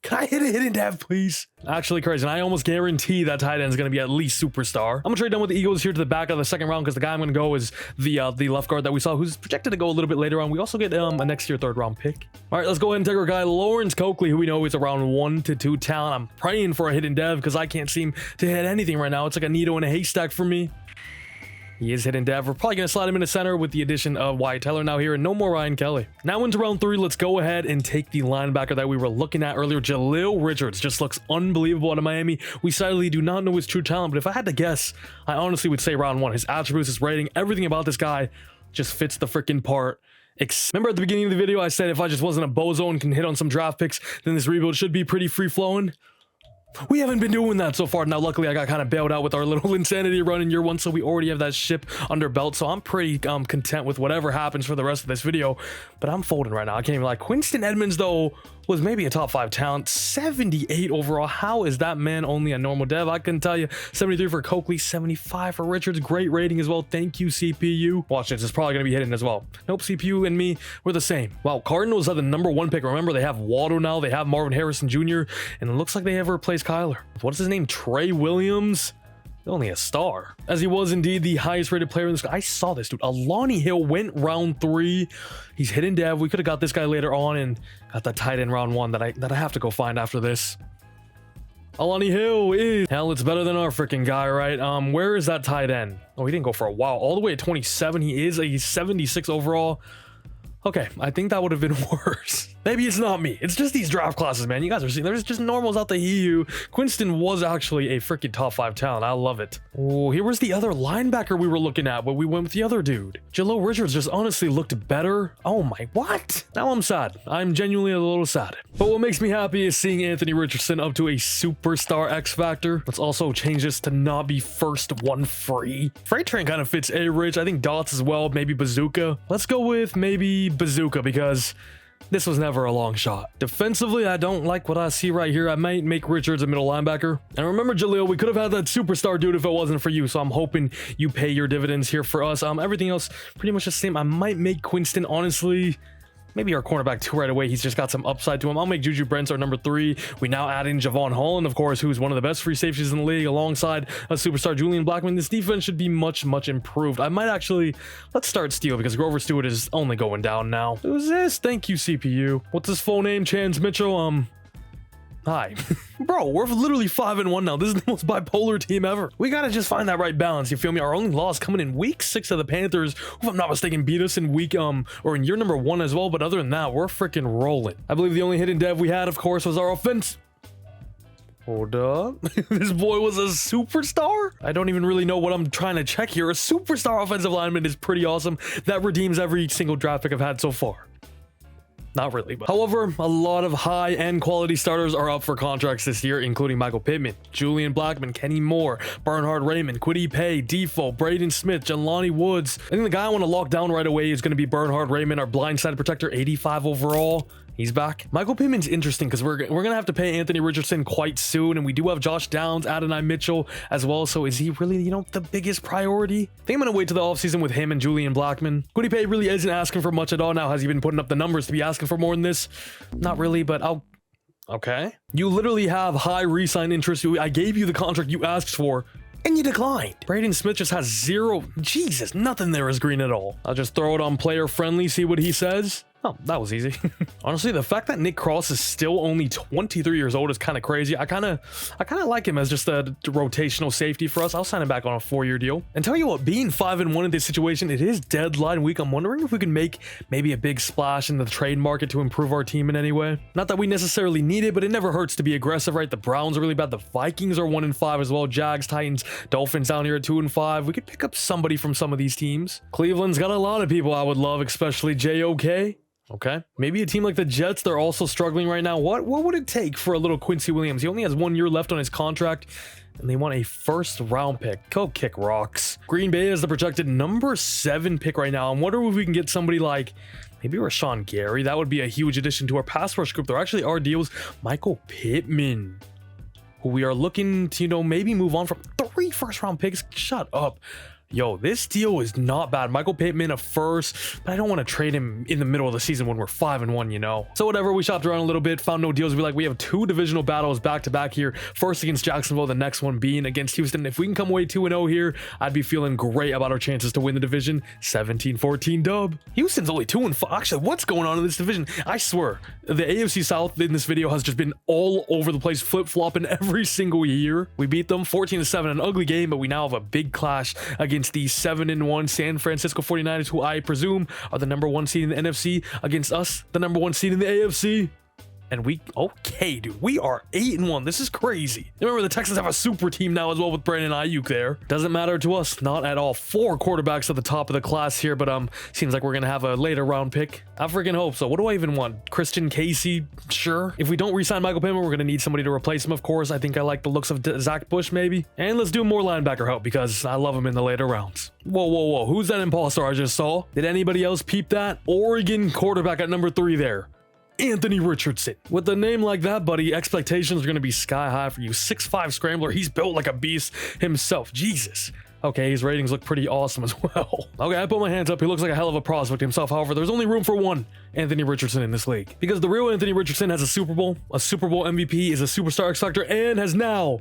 Can I hit a hidden dev, please? Actually, crazy. And I almost guarantee that tight end is going to be at least superstar. I'm going to trade down with the Eagles here to the back of the second round because the guy I'm going to go is the left guard that we saw, who's projected to go a little bit later on. We also get a next year 3rd round pick. All right, let's go ahead and take our guy Lawrence Coakley, who we know is around 1 to 2 talent. I'm praying for a hidden dev because I can't seem to hit anything right now. It's like a needle in a haystack for me. He is hidden dev. We're probably going to slide him in the center with the addition of Wyatt Teller now here and no more Ryan Kelly. Now into round 3, let's go ahead and take the linebacker that we were looking at earlier. Jaleel Richards just looks unbelievable out of Miami. We sadly do not know his true talent, but if I had to guess, I honestly would say round 1. His attributes, his rating, everything about this guy just fits the freaking part. Remember at the beginning of the video, I said if I just wasn't a bozo and can hit on some draft picks, then this rebuild should be pretty free-flowing. We haven't been doing that so far. Now, luckily, I got kind of bailed out with our little insanity run in year 1, so we already have that ship under belt. So I'm pretty content with whatever happens for the rest of this video. But I'm folding right now. I can't even lie. Quinston Edmonds, though, was maybe a top 5 talent. 78 overall. How is that man only a normal dev? I couldn't tell you. 73 for Coakley, 75 for Richards. Great rating as well. Thank you, CPU. Watch this. It's probably going to be hidden as well. Nope, CPU and me, we're the same. Wow, Cardinals have the number 1 pick. Remember, they have Waldo now. They have Marvin Harrison Jr. And it looks like they have replaced Kyler. What's his name? Trey Williams? Only a star. As he was indeed the highest rated player in this. I saw this dude. Alani Hill went round 3. He's hidden dev. We could have got this guy later on and got that tight end round 1 that I have to go find after this. Alani Hill is hell. It's better than our freaking guy, right? Where is that tight end? Oh, he didn't go for a while. All the way at 27. He is a 76 overall. Okay, I think that would have been worse. Maybe it's not me. It's just these draft classes, man. You guys are seeing there's just normals out the EU. Quinston was actually a freaking top 5 talent. I love it. Oh, here was the other linebacker we were looking at, but we went with the other dude. Jaleel Richards just honestly looked better. Oh my, what? Now I'm sad. I'm genuinely a little sad. But what makes me happy is seeing Anthony Richardson up to a superstar X Factor. Let's also change this to not be first 1 free. Freight Train kind of fits A-Rich. I think Dots as well. Maybe Bazooka. Let's go with maybe Bazooka because this was never a long shot. Defensively, I don't like what I see right here. I might make Richards a middle linebacker. And remember, Jaleel, we could have had that superstar dude if it wasn't for you. So I'm hoping you pay your dividends here for us. Everything else pretty much the same. I might make Quinston, honestly, maybe our cornerback 2 right away. He's just got some upside to him. I'll make Juju Brents our number 3. We now add in Javon Holland, of course, who's one of the best free safeties in the league, alongside a superstar Julian Blackman. This defense should be much improved. I might actually, let's start Steele because Grover Stewart is only going down now. Who's this? Thank you, CPU. What's his full name? Chance Mitchell. Hi. Bro, we're literally 5-1 now. This is the most bipolar team ever. We gotta just find that right balance, you feel me? Our only loss coming in week 6 of the Panthers, who, if I'm not mistaken, beat us in week or in year number 1 as well. But other than that, we're freaking rolling. I believe the only hidden dev we had, of course, was our offense. Hold up. This boy was a superstar? I don't even really know what I'm trying to check here. A superstar offensive lineman is pretty awesome. That redeems every single draft pick I've had so far. Not really, but however, a lot of high-end quality starters are up for contracts this year, including Michael Pittman, Julian Blackman, Kenny Moore, Bernhard Raymond, Kwity Paye, Defoe, Braden Smith, Jelani Woods. I think the guy I want to lock down right away is going to be Bernhard Raymond, our blindside protector, 85 overall. He's back. Michael Pittman's interesting because we're gonna have to pay Anthony Richardson quite soon, and we do have Josh Downs, Adonai Mitchell as well. So is he really, you know, the biggest priority? I think I'm gonna wait to the offseason with him and Julian Blackmon. Kwity Paye really isn't asking for much at all now. Has he been putting up the numbers to be asking for more than this? Not really, but okay. You literally have high re-sign interest. I gave you the contract you asked for, and you declined. Braden Smith just has zero. Jesus, nothing there is green at all. I'll just throw it on player friendly, see what he says. Oh, that was easy. Honestly, the fact that Nick Cross is still only 23 years old is kind of crazy. I kind of like him as just a rotational safety for us. I'll sign him back on a 4-year deal. And tell you what, being 5-1 in this situation, it is deadline week. I'm wondering if we can make maybe a big splash in the trade market to improve our team in any way. Not that we necessarily need it, but it never hurts to be aggressive, right? The Browns are really bad. The Vikings are 1-5 as well. Jags, Titans, Dolphins down here at 2-5. We could pick up somebody from some of these teams. Cleveland's got a lot of people I would love, especially JOK. Okay, maybe a team like the Jets, they're also struggling right now. What would it take for a little Quincy Williams? He only has 1 year left on his contract, and they want a 1st round pick. Go kick rocks. Green Bay is the projected number 7 pick right now. I'm wondering if we can get somebody like maybe Rashawn Gary. That would be a huge addition to our pass rush group. There actually are deals. Michael Pittman, who we are looking to, you know, maybe move on from. 3 first round picks. Shut up. Yo, this deal is not bad. Michael Pittman, a 1st, but I don't want to trade him in the middle of the season when we're 5-1, you know? So whatever, we shopped around a little bit, found no deals. We have 2 divisional battles back to back here. First against Jacksonville, the next one being against Houston. If we can come away 2-0 here, I'd be feeling great about our chances to win the division. 17-14 dub. Houston's only 2-5. Actually, what's going on in this division? I swear, the AFC South in this video has just been all over the place, flip-flopping every single year. We beat them 14-7, an ugly game, but we now have a big clash against the 7-1 San Francisco 49ers, who I presume are the number 1 seed in the NFC, against us, the number 1 seed in the AFC. And okay, dude, we are 8-1. This is crazy. Remember, the Texans have a super team now as well with Brandon Ayuk there. Doesn't matter to us, not at all. 4 quarterbacks at the top of the class here, but seems like we're gonna have a later round pick. I freaking hope so. What do I even want? Christian Casey? Sure. If we don't re-sign Michael Pittman, we're gonna need somebody to replace him, of course. I think I like the looks of Zach Bush, maybe. And let's do more linebacker help because I love him in the later rounds. Whoa. Who's that imposter I just saw? Did anybody else peep that? Oregon quarterback at number 3 there. Anthony Richardson. With a name like that, buddy, expectations are going to be sky high for you. 6'5 scrambler. He's built like a beast himself. Jesus. Okay, his ratings look pretty awesome as well. Okay, I put my hands up. He looks like a hell of a prospect himself. However, there's only room for one Anthony Richardson in this league. Because the real Anthony Richardson has a Super Bowl MVP, is a superstar X Factor, and has now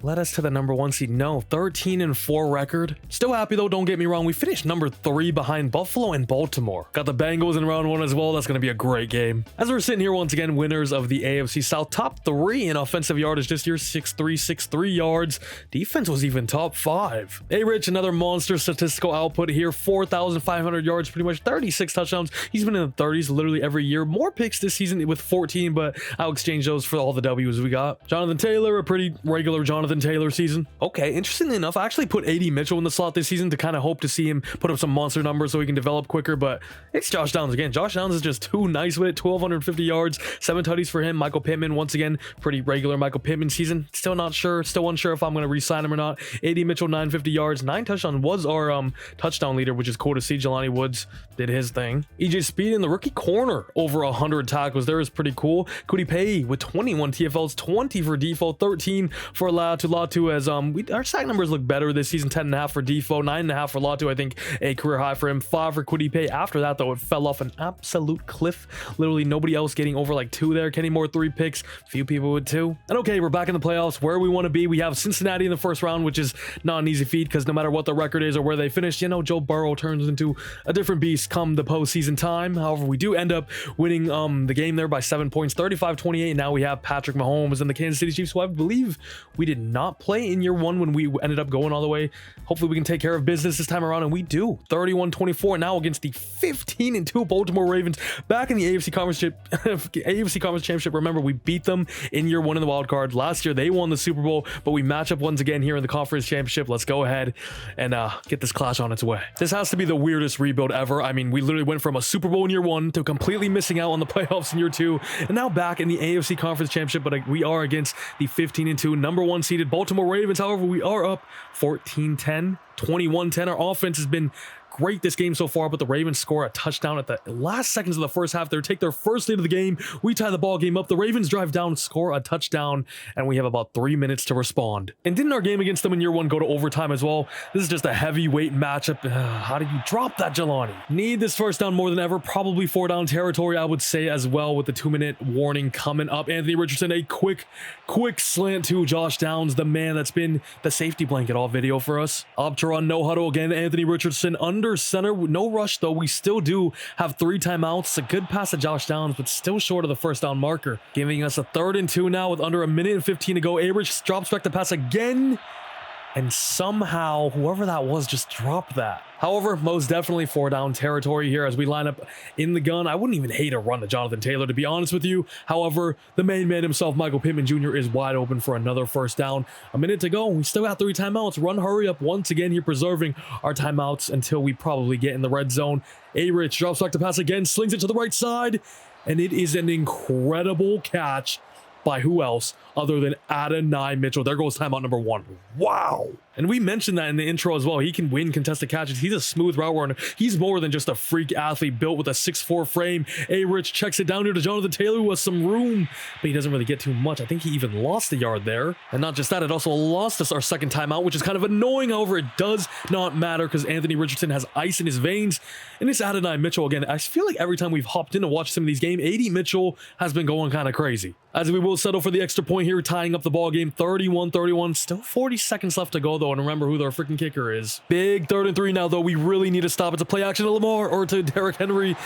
led us to the number 1 seed. No, 13-4 record. Still happy though, don't get me wrong. We finished number 3 behind Buffalo and Baltimore. Got the Bengals in round 1 as well. That's going to be a great game. As we're sitting here once again, winners of the AFC South. Top 3 in offensive yardage this year. 6'3 yards. Defense was even top 5. A-Rich, another monster statistical output here. 4,500 yards, pretty much 36 touchdowns. He's been in the 30s literally every year. More picks this season with 14, but I'll exchange those for all the W's we got. Jonathan Taylor, a pretty regular Jonathan Taylor season. Okay, interestingly enough, I actually put AD Mitchell in the slot this season to kind of hope to see him put up some monster numbers so he can develop quicker, but it's Josh Downs again. Josh Downs is just too nice with it. 1,250 yards, 7 tutties for him. Michael Pittman, once again, pretty regular Michael Pittman season. Still unsure if I'm going to re-sign him or not. AD Mitchell, 950 yards, 9 touchdowns, was our touchdown leader, which is cool to see. Jelani Woods did his thing. EJ Speed in the rookie corner, over 100 tackles there is pretty cool. Kwity Paye with 21 TFLs, 20 for default, 13 for Laiatu Latu, as our sack numbers look better this season. 10.5 for default, 9.5 for Latu, I think a career high for him. 5 for Kwity Paye. After that though, it fell off an absolute cliff. Literally nobody else getting over like 2 there. Kenny Moore 3 picks, few people with 2. And okay, we're back in the playoffs where we want to be. We have Cincinnati in the first round, which is not an easy feat because no matter what the record is or where they finish, you know, Joe Burrow turns into a different beast come the postseason time. However, we do end up winning the game there by 7 points, 35-28. Now we have Patrick Mahomes and the Kansas City Chiefs, who I believe we did not play in year 1 when we ended up going all the way. Hopefully we can take care of business this time around, and we do. 31-24 now against the 15-2 Baltimore Ravens back in the AFC Conference Championship. Remember, we beat them in year 1 in the wild card. Last year they won the Super Bowl, but we match up once again here in the Conference Championship. Let's go ahead and get this clash on its way. This has to be the weirdest rebuild ever. I mean, we literally went from a Super Bowl in year 1 to completely missing out on the playoffs in year 2, and now back in the AFC Conference Championship, but we are against the 15-2 number 1 seeded Baltimore Ravens. However, we are up 14-10, 21-10. Our offense has been great this game so far, but the Ravens score a touchdown at the last seconds of the first half. They take their first lead of the game. We tie the ball game up. The Ravens drive down, score a touchdown, and we have about 3 minutes to respond. And didn't our game against them in year one go to overtime as well? This is just a heavyweight matchup. How did you drop that, Jelani? Need this first down more than ever. Probably 4-down territory, I would say, as well, with the 2-minute warning coming up. Anthony Richardson, a quick slant to Josh Downs, the man that's been the safety blanket all video for us. Up to run, no huddle again. Anthony Richardson under center. No rush, though. We still do have 3 timeouts. It's a good pass to Josh Downs, but still short of the first down marker. Giving us a 3rd and 2 now with under a minute and 15 to go. Rich drops back to pass again. And somehow, whoever that was just dropped that. However, most definitely 4-down territory here as we line up in the gun. I wouldn't even hate a run to Jonathan Taylor, to be honest with you. However, the main man himself, Michael Pittman Jr., is wide open for another first down. A minute to go. We still got 3 timeouts. Run, hurry up. Once again, here preserving our timeouts until we probably get in the red zone. Rich drops back to pass again, slings it to the right side, and it is an incredible catch by who else other than Adonai Mitchell. There goes timeout number 1. Wow. And we mentioned that in the intro as well. He can win contested catches. He's a smooth route runner. He's more than just a freak athlete built with a 6'4 frame. Rich checks it down here to Jonathan Taylor, who has some room, but he doesn't really get too much. I think he even lost a yard there. And not just that, it also lost us our second timeout, which is kind of annoying. However, it does not matter because Anthony Richardson has ice in his veins. And it's Adonai Mitchell again. I feel like every time we've hopped in to watch some of these games, AD Mitchell has been going kind of crazy. As we will settle for the extra point here, tying up the ball game, 31-31. Still 40 seconds left to go, though, and remember who their freaking kicker is. Big 3rd and 3 now, though. We really need to stop. It's a play action to Lamar or to Derrick Henry.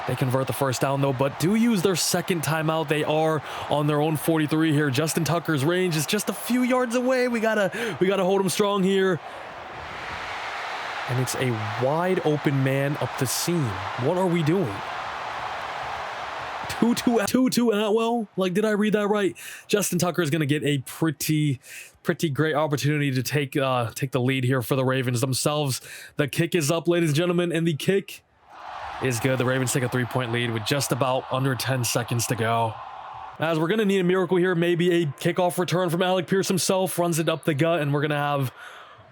They convert the first down, though, but do use their second timeout. They are on their own 43 here. Justin Tucker's range is just a few yards away. We gotta hold him strong here. And it's a wide open man up the seam. What are we doing? 2-2 and Atwell. Like, did I read that right? Justin Tucker is going to get a pretty great opportunity to take the lead here for the Ravens themselves. The kick is up, ladies and gentlemen, and the kick is good. The Ravens take a 3-point lead with just about under 10 seconds to go. As we're going to need a miracle here, maybe a kickoff return from Alec Pierce himself, runs it up the gut, and we're going to have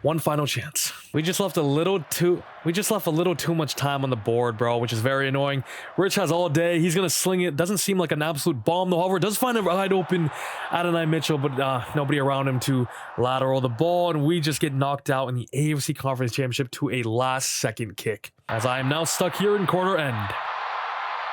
one final chance. We just left a little too much time on the board, bro, which is very annoying. Rich has all day. He's going to sling it. Doesn't seem like an absolute bomb, though. However, does find a wide open Adonai Mitchell, but nobody around him to lateral the ball, and we just get knocked out in the AFC Conference Championship to a last-second kick. As I am now stuck here in quarter end.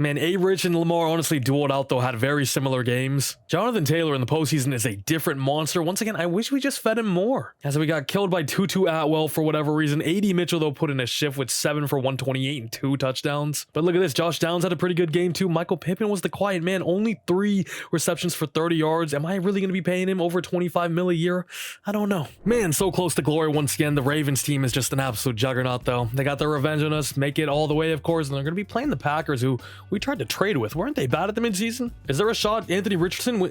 Man, Rich and Lamar honestly dueled out, though, had very similar games. Jonathan Taylor in the postseason is a different monster. Once again, I wish we just fed him more. As we got killed by Tutu Atwell for whatever reason. AD Mitchell, though, put in a shift with 7 for 128 and 2 touchdowns. But look at this. Josh Downs had a pretty good game, too. Michael Pittman was the quiet man. Only 3 receptions for 30 yards. Am I really going to be paying him over $25 million a year? I don't know. Man, so close to glory once again. The Ravens team is just an absolute juggernaut, though. They got their revenge on us. Make it all the way, of course. And they're going to be playing the Packers, who we tried to trade with. Weren't they bad at the midseason? Is there a shot? Anthony Richardson?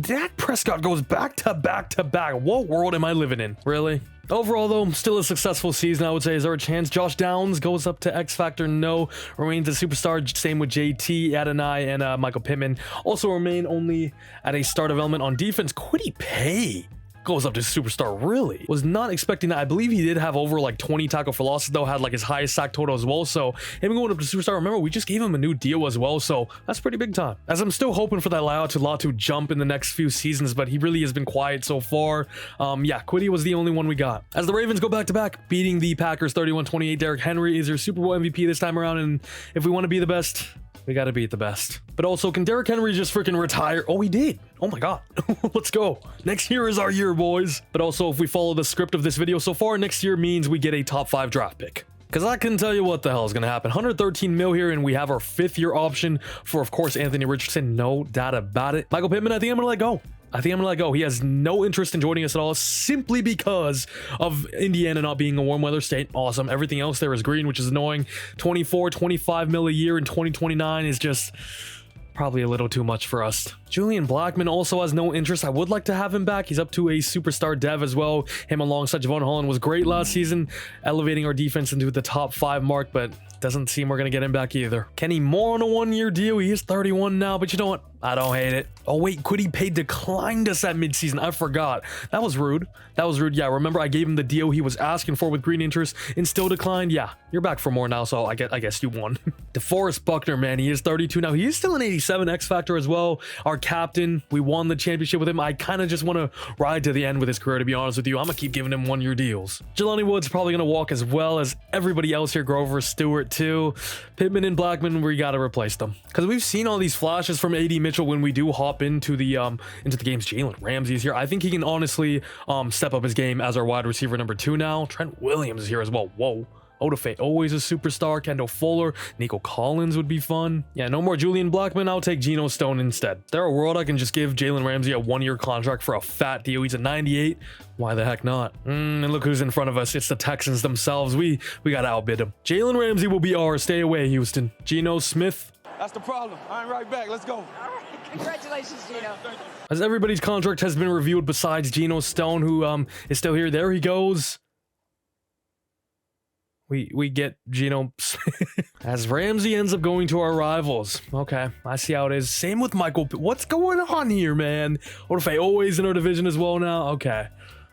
Dak Prescott goes back to back to back. What world am I living in? Really? Overall, though, still a successful season, I would say. Is there a chance? Josh Downs goes up to X Factor? No. Remains a superstar. Same with JT, Adonai, and Michael Pittman. Also remain only at a star development on defense. Kwity Paye goes up to superstar. Really? Was not expecting that. I believe he did have over like 20 tackle for losses, though. Had like his highest sack total as well. So him going up to superstar. Remember, we just gave him a new deal as well. So that's pretty big time. As I'm still hoping for that Laiatu Latu jump in the next few seasons, but he really has been quiet so far. Yeah, Kwity was the only one we got. As the Ravens go back to back, beating the Packers 31-28. Derrick Henry is your Super Bowl MVP this time around. And if we want to be the best, we got to beat the best. But also, can Derrick Henry just freaking retire? Oh, he did. Oh my God. Let's go. Next year is our year, boys. But also, if we follow the script of this video so far, next year means we get a top 5 draft pick. Because I can tell you what the hell is going to happen. 113 mil here, and we have our 5th year option for, of course, Anthony Richardson. No doubt about it. Michael Pittman, I think I'm going to let go. He has no interest in joining us at all, simply because of Indiana not being a warm weather state. Awesome. Everything else there is green, which is annoying. 25 mil a year in 2029 is just probably a little too much for us. Julian Blackmon also has no interest. I would like to have him back. He's up to a superstar dev as well. Him alongside Javon Holland was great last season, elevating our defense into the top 5 mark, but doesn't seem we're going to get him back either. Kenny Moore on a 1-year deal. He is 31 now, but you know what? I don't hate it. Oh wait, Quiddy Pay declined us at midseason. I forgot. That was rude. That was rude. Yeah, remember I gave him the deal he was asking for with green interest and still declined. Yeah, you're back for more now, so I guess you won. DeForest Buckner, man, he is 32 now. He is still an 87 X Factor as well. Our captain, we won the championship with him. I kind of just want to ride to the end with his career, to be honest with you. I'm gonna keep giving him 1-year deals. Jelani Wood's probably gonna walk as well as everybody else here. Grover, Stewart too. Pittman and Blackmon, we gotta replace them because we've seen all these flashes from AD Mitchell when we do hop into the games. Jalen Ramsey is here. I think he can honestly step up his game as our wide receiver number 2 now. Trent Williams is here as well. Whoa. Odafe, always a superstar. Kendall Fuller, Nico Collins would be fun. Yeah, no more Julian Blackmon. I'll take Geno Stone instead. There a world I can just give Jalen Ramsey a 1-year contract for a fat deal. He's a 98. Why the heck not? And look who's in front of us. It's the Texans themselves. We gotta outbid them. Jalen Ramsey will be ours. Stay away, Houston. Geno Smith. That's the problem. I'm right back. Let's go. All right, congratulations, Gino. As everybody's contract has been reviewed besides Geno Stone, who is still here. There he goes. We get Geno. As Ramsey ends up going to our rivals. Okay, I see how it is. Same with Michael. What's going on here, man? Odafe always in our division as well now. Okay.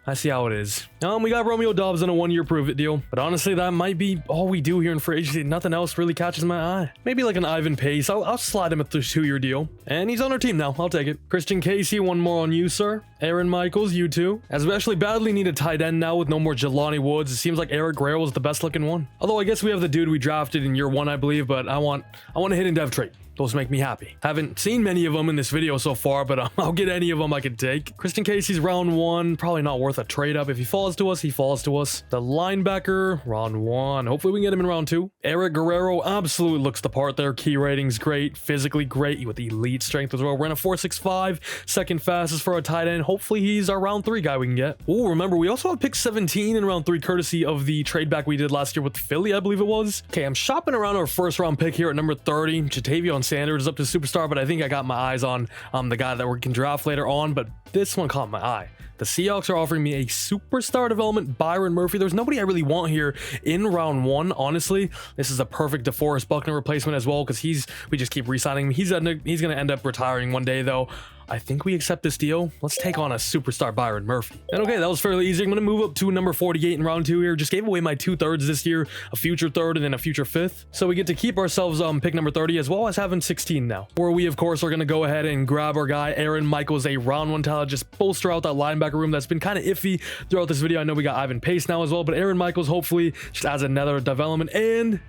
I see how it is. We got Romeo Dobbs on a 1-year prove-it deal, but honestly, that might be all we do here in free agency. Nothing else really catches my eye. Maybe like an Ivan Pace. I'll slide him at the 2-year deal, and he's on our team now. I'll take it. Christian Casey, 1 more on you, sir. Aaron Michaels, you too. As we actually badly need a tight end now with no more Jelani Woods. It seems like Eric Guerrero was the best looking one. Although I guess we have the dude we drafted in year 1, I believe, but I want a hidden dev trait. Those make me happy. Haven't seen many of them in this video so far, but I'll get any of them I can take. Christian Casey's round 1. Probably not worth a trade up. If he falls to us, he falls to us. The linebacker, round 1. Hopefully we can get him in round 2. Eric Guerrero absolutely looks the part there. Key ratings great. Physically great with elite strength as well. We're in a 4.65. Second fastest for our tight end. Hopefully he's our round 3 guy we can get. Oh, remember, we also have pick 17 in round 3 courtesy of the trade back we did last year with Philly, I believe it was. Okay, I'm shopping around our first round pick here at number 30. Jatavion Sanders is up to superstar, but I think I got my eyes on the guy that we can draft later on, but this one caught my eye. The Seahawks are offering me a superstar development Byron Murphy. There's nobody I really want here in round 1, honestly. This is a perfect DeForest Buckner replacement as well, because we just keep re-signing him. He's going to end up retiring one day, though. I think we accept this deal. Let's take on a superstar Byron Murphy. And okay, that was fairly easy. I'm going to move up to number 48 in round 2 here. Just gave away my 2/3 this year, a future 3rd and then a future 5th. So we get to keep ourselves pick number 30 as well as having 16 now. Where we, of course, are going to go ahead and grab our guy, Aaron Michaels, a round 1 talent. Just bolster out that linebacker room that's been kind of iffy throughout this video. I know we got Ivan Pace now as well, but Aaron Michaels hopefully just adds another development. And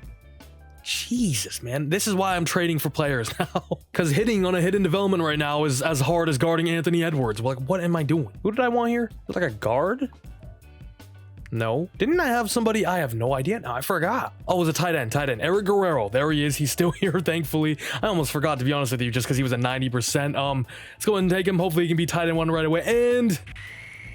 Jesus, man, this is why I'm trading for players now. Because hitting on a hidden development right now is as hard as guarding Anthony Edwards. Like, what am I doing? Who did I want here? Look like a guard? No. Didn't I have somebody? I have no idea. Now I forgot. Oh, it was a tight end. Eric Guerrero. There he is. He's still here, thankfully. I almost forgot, to be honest with you, just because he was a 90%. Let's go ahead and take him. Hopefully he can be tight end 1 right away. And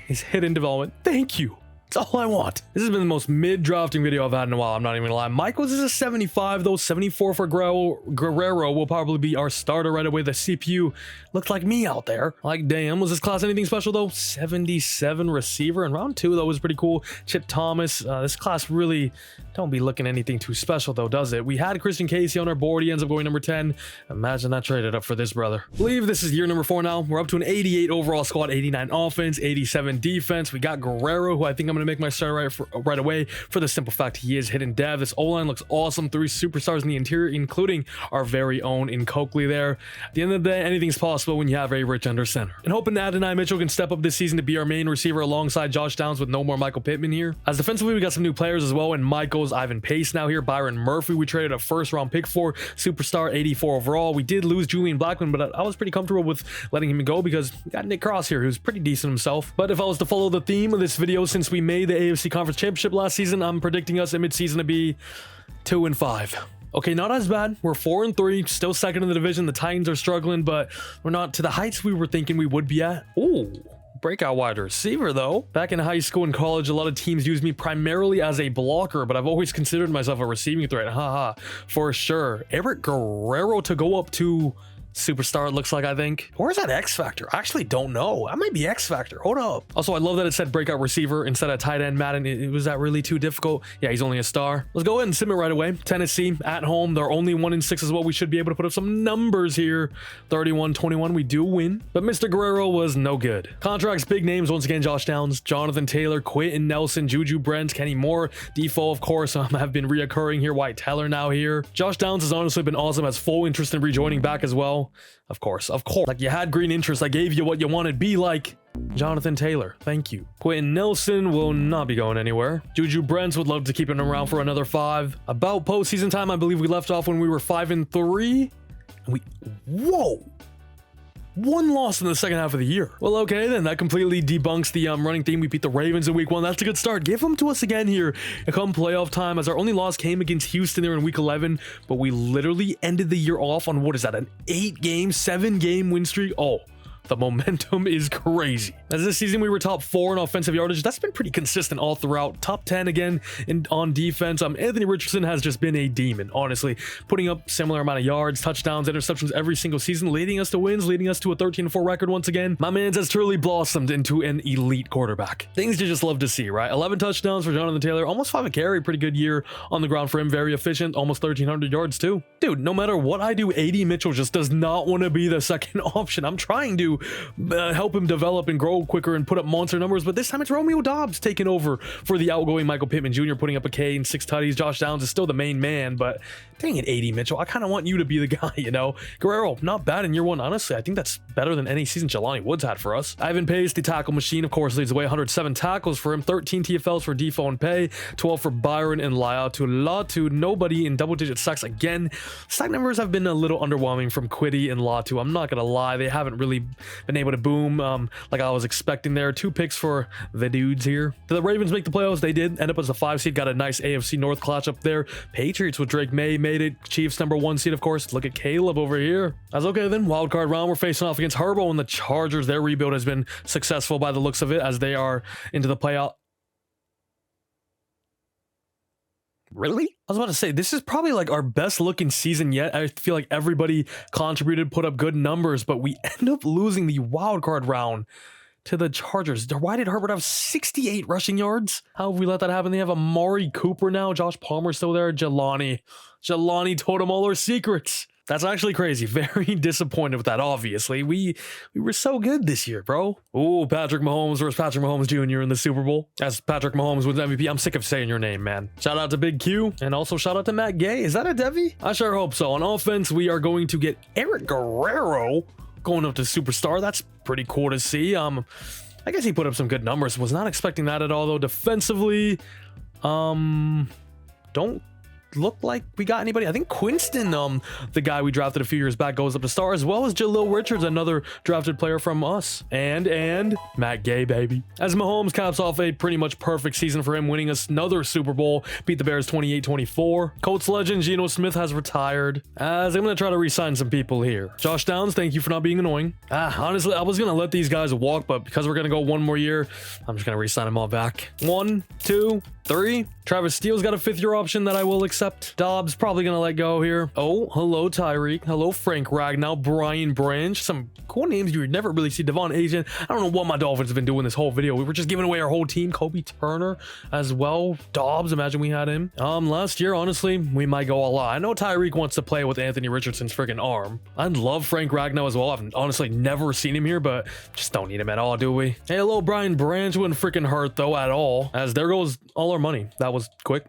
his hidden development. Thank you. That's all I want. This has been the most mid-drafting video I've had in a while. I'm not even gonna lie. Michaels is a 75, though. 74 for Guerrero will probably be our starter right away. The CPU looked like me out there. Like, damn, was this class anything special, though? 77 receiver in round 2, though, was pretty cool. Chip Thomas. This class really don't be looking anything too special, though, does it? We had Christian Casey on our board. He ends up going number 10. Imagine that traded up for this brother. I believe this is year number 4 now. We're up to an 88 overall squad, 89 offense, 87 defense. We got Guerrero, who I think I'm going to make my starter right away for the simple fact he is hidden dev. This O-line looks awesome. 3 superstars in the interior, including our very own in Coakley there. At the end of the day, anything's possible when you have a rich under center. And hoping Adonai Mitchell can step up this season to be our main receiver alongside Josh Downs with no more Michael Pittman here. As defensively, we got some new players as well, and Michaels, Ivan Pace now here. Byron Murphy, we traded a 1st round pick for, superstar, 84 overall. We did lose Julian Blackmon, but I was pretty comfortable with letting him go because we got Nick Cross here, who's pretty decent himself. But if I was to follow the theme of this video, since we made the AFC Conference Championship last season, I'm predicting us in mid-season to be 2-5. Okay, not as bad. We're 4-3, still second in the division. The Titans are struggling, but we're not to the heights we were thinking we would be at. Ooh, breakout wide receiver, though. Back in high school and college, a lot of teams use me primarily as a blocker, but I've always considered myself a receiving threat. Haha, for sure. Eric Guerrero to go up to superstar, it looks like, I think. Or is that X Factor? I actually don't know. That might be X Factor. Hold up. Also, I love that it said breakout receiver instead of tight end. Madden, was that really too difficult? Yeah, he's only a star. Let's go ahead and submit right away. Tennessee at home. They're only 1-6 as well. We should be able to put up some numbers here. 31-21. We do win. But Mr. Guerrero was no good. Contracts, big names. Once again, Josh Downs, Jonathan Taylor, Quentin Nelson, Juju Brent, Kenny Moore, Defoe, of course, have been reoccurring here. White Teller now here. Josh Downs has honestly been awesome. Has full interest in rejoining back as well. Of course. Like, you had green interest. I gave you what you wanted. Be like Jonathan Taylor. Thank you. Quentin Nelson will not be going anywhere. Juju Brents would love to keep him around for another 5. About postseason time, I believe we left off when we were 5-3. Whoa! 1 loss in the second half of the year. Well, okay, then that completely debunks the running theme. We beat the Ravens in week 1. That's a good start. Give them to us again here come playoff time, as our only loss came against Houston there in week 11, but we literally ended the year off on, what is that, an 7-game win streak? Oh, the momentum is crazy. As this season we were top 4 in offensive yardage. That's been pretty consistent all throughout. Top 10 again on defense. Anthony Richardson has just been a demon, honestly, putting up similar amount of yards, touchdowns, interceptions every single season, leading us to wins, leading us to a 13-4 record once again. My man's has truly blossomed into an elite quarterback. Things you just love to see, right? 11 touchdowns for Jonathan Taylor, almost 5 a carry, pretty good year on the ground for him, very efficient, almost 1,300 yards too. Dude, no matter what I do, AD Mitchell just does not want to be the second option. I'm trying to help him develop and grow quicker and put up monster numbers, but this time it's Romeo Doubs taking over for the outgoing Michael Pittman Jr., putting up a K and 6 tutties. Josh Downs is still the main man, but dang it, AD Mitchell, I kind of want you to be the guy, you know? Guerrero, not bad in year 1, honestly. I think that's better than any season Jelani Woods had for us. Ivan Pace, the tackle machine, of course, leads the way. 107 tackles for him, 13 TFLs for Defoe and Pay, 12 for Byron and Laiatu Latu. Nobody in double-digit sacks again. Sack numbers have been a little underwhelming from Quiddy and Latu. I'm not gonna lie, they haven't really been able to boom like I was expecting there. 2 picks for the dudes here. Did the Ravens make the playoffs? They did. End up as a 5 seed. Got a nice AFC North clutch up there. Patriots with Drake May made it. Chiefs number 1 seed, of course. Look at Caleb over here. That's okay then. Wild card round. We're facing off against Herbo and the Chargers. Their rebuild has been successful by the looks of it, as they are into the playoff. Really? I was about to say, this is probably like our best looking season yet. I feel like everybody contributed, put up good numbers, but we end up losing the wild card round to the Chargers. Why did Herbert have 68 rushing yards? How have we let that happen? They have Amari Cooper now. Josh Palmer still there. Jelani told him all our secrets. That's actually crazy. Very disappointed with that, obviously. We were so good this year, bro. Ooh, Patrick Mahomes versus Patrick Mahomes Jr. in the Super Bowl. As Patrick Mahomes wins MVP. I'm sick of saying your name, man. Shout out to Big Q, and also shout out to Matt Gay. Is that a Devi? I sure hope so. On offense, we are going to get Eric Guerrero going up to superstar. That's pretty cool to see. I guess he put up some good numbers. Was not expecting that at all, though. Defensively, don't look like we got anybody. I think Quinston, the guy we drafted a few years back, goes up to star, as well as Jalil Richards, another drafted player from us, and Matt Gay, baby. As Mahomes caps off a pretty much perfect season for him, winning us another Super Bowl, beat the Bears 28-24. Colts legend Geno Smith has retired, as I'm gonna try to re-sign some people here. Josh Downs, thank you for not being annoying. Honestly, I was gonna let these guys walk, but because we're gonna go 1 more year, I'm just gonna re-sign them all back. 1, 2, 3. Travis Steele's got a 5th-year option that I will accept. Dobbs probably gonna let go here. Oh, hello Tyreek. Hello Frank Ragnow. Brian Branch. Some cool names you would never really see. Devon Asian. I don't know what my Dolphins have been doing this whole video. We were just giving away our whole team. Kobe Turner as well. Dobbs, imagine we had him. Last year, honestly, we might go all out. I know Tyreek wants to play with Anthony Richardson's freaking arm. I love Frank Ragnow as well. I've honestly never seen him here, but just don't need him at all, do we? Hey, hello Brian Branch. Wouldn't freaking hurt though at all, as there goes all our money. That was quick.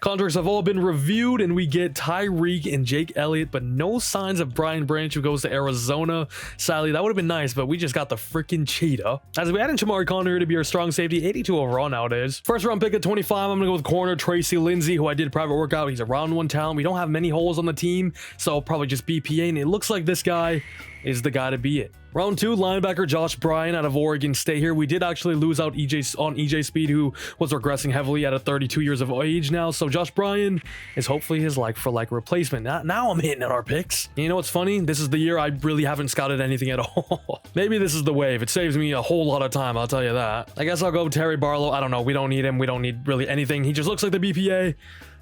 Contracts have all been reviewed, and we get Tyreek and Jake Elliott, but no signs of Brian Branch, who goes to Arizona. Sadly, that would have been nice, but we just got the freaking cheetah. As we add in Shamari Conner here to be our strong safety, 82 overall nowadays. First round pick at 25, I'm gonna go with corner Tracy Lindsay, who I did private workout. He's a round 1 talent. We don't have many holes on the team, so I'll probably just BPA, and it looks like this guy is the guy to be it. Round 2, linebacker Josh Bryan out of Oregon State here. We did actually lose out EJ Speed, who was regressing heavily at 32 years of age now. So Josh Bryan is hopefully his like-for-like replacement. Now I'm hitting at our picks. You know what's funny? This is the year I really haven't scouted anything at all. Maybe this is the wave. It saves me a whole lot of time, I'll tell you that. I guess I'll go Terry Barlow. I don't know. We don't need him. We don't need really anything. He just looks like the BPA.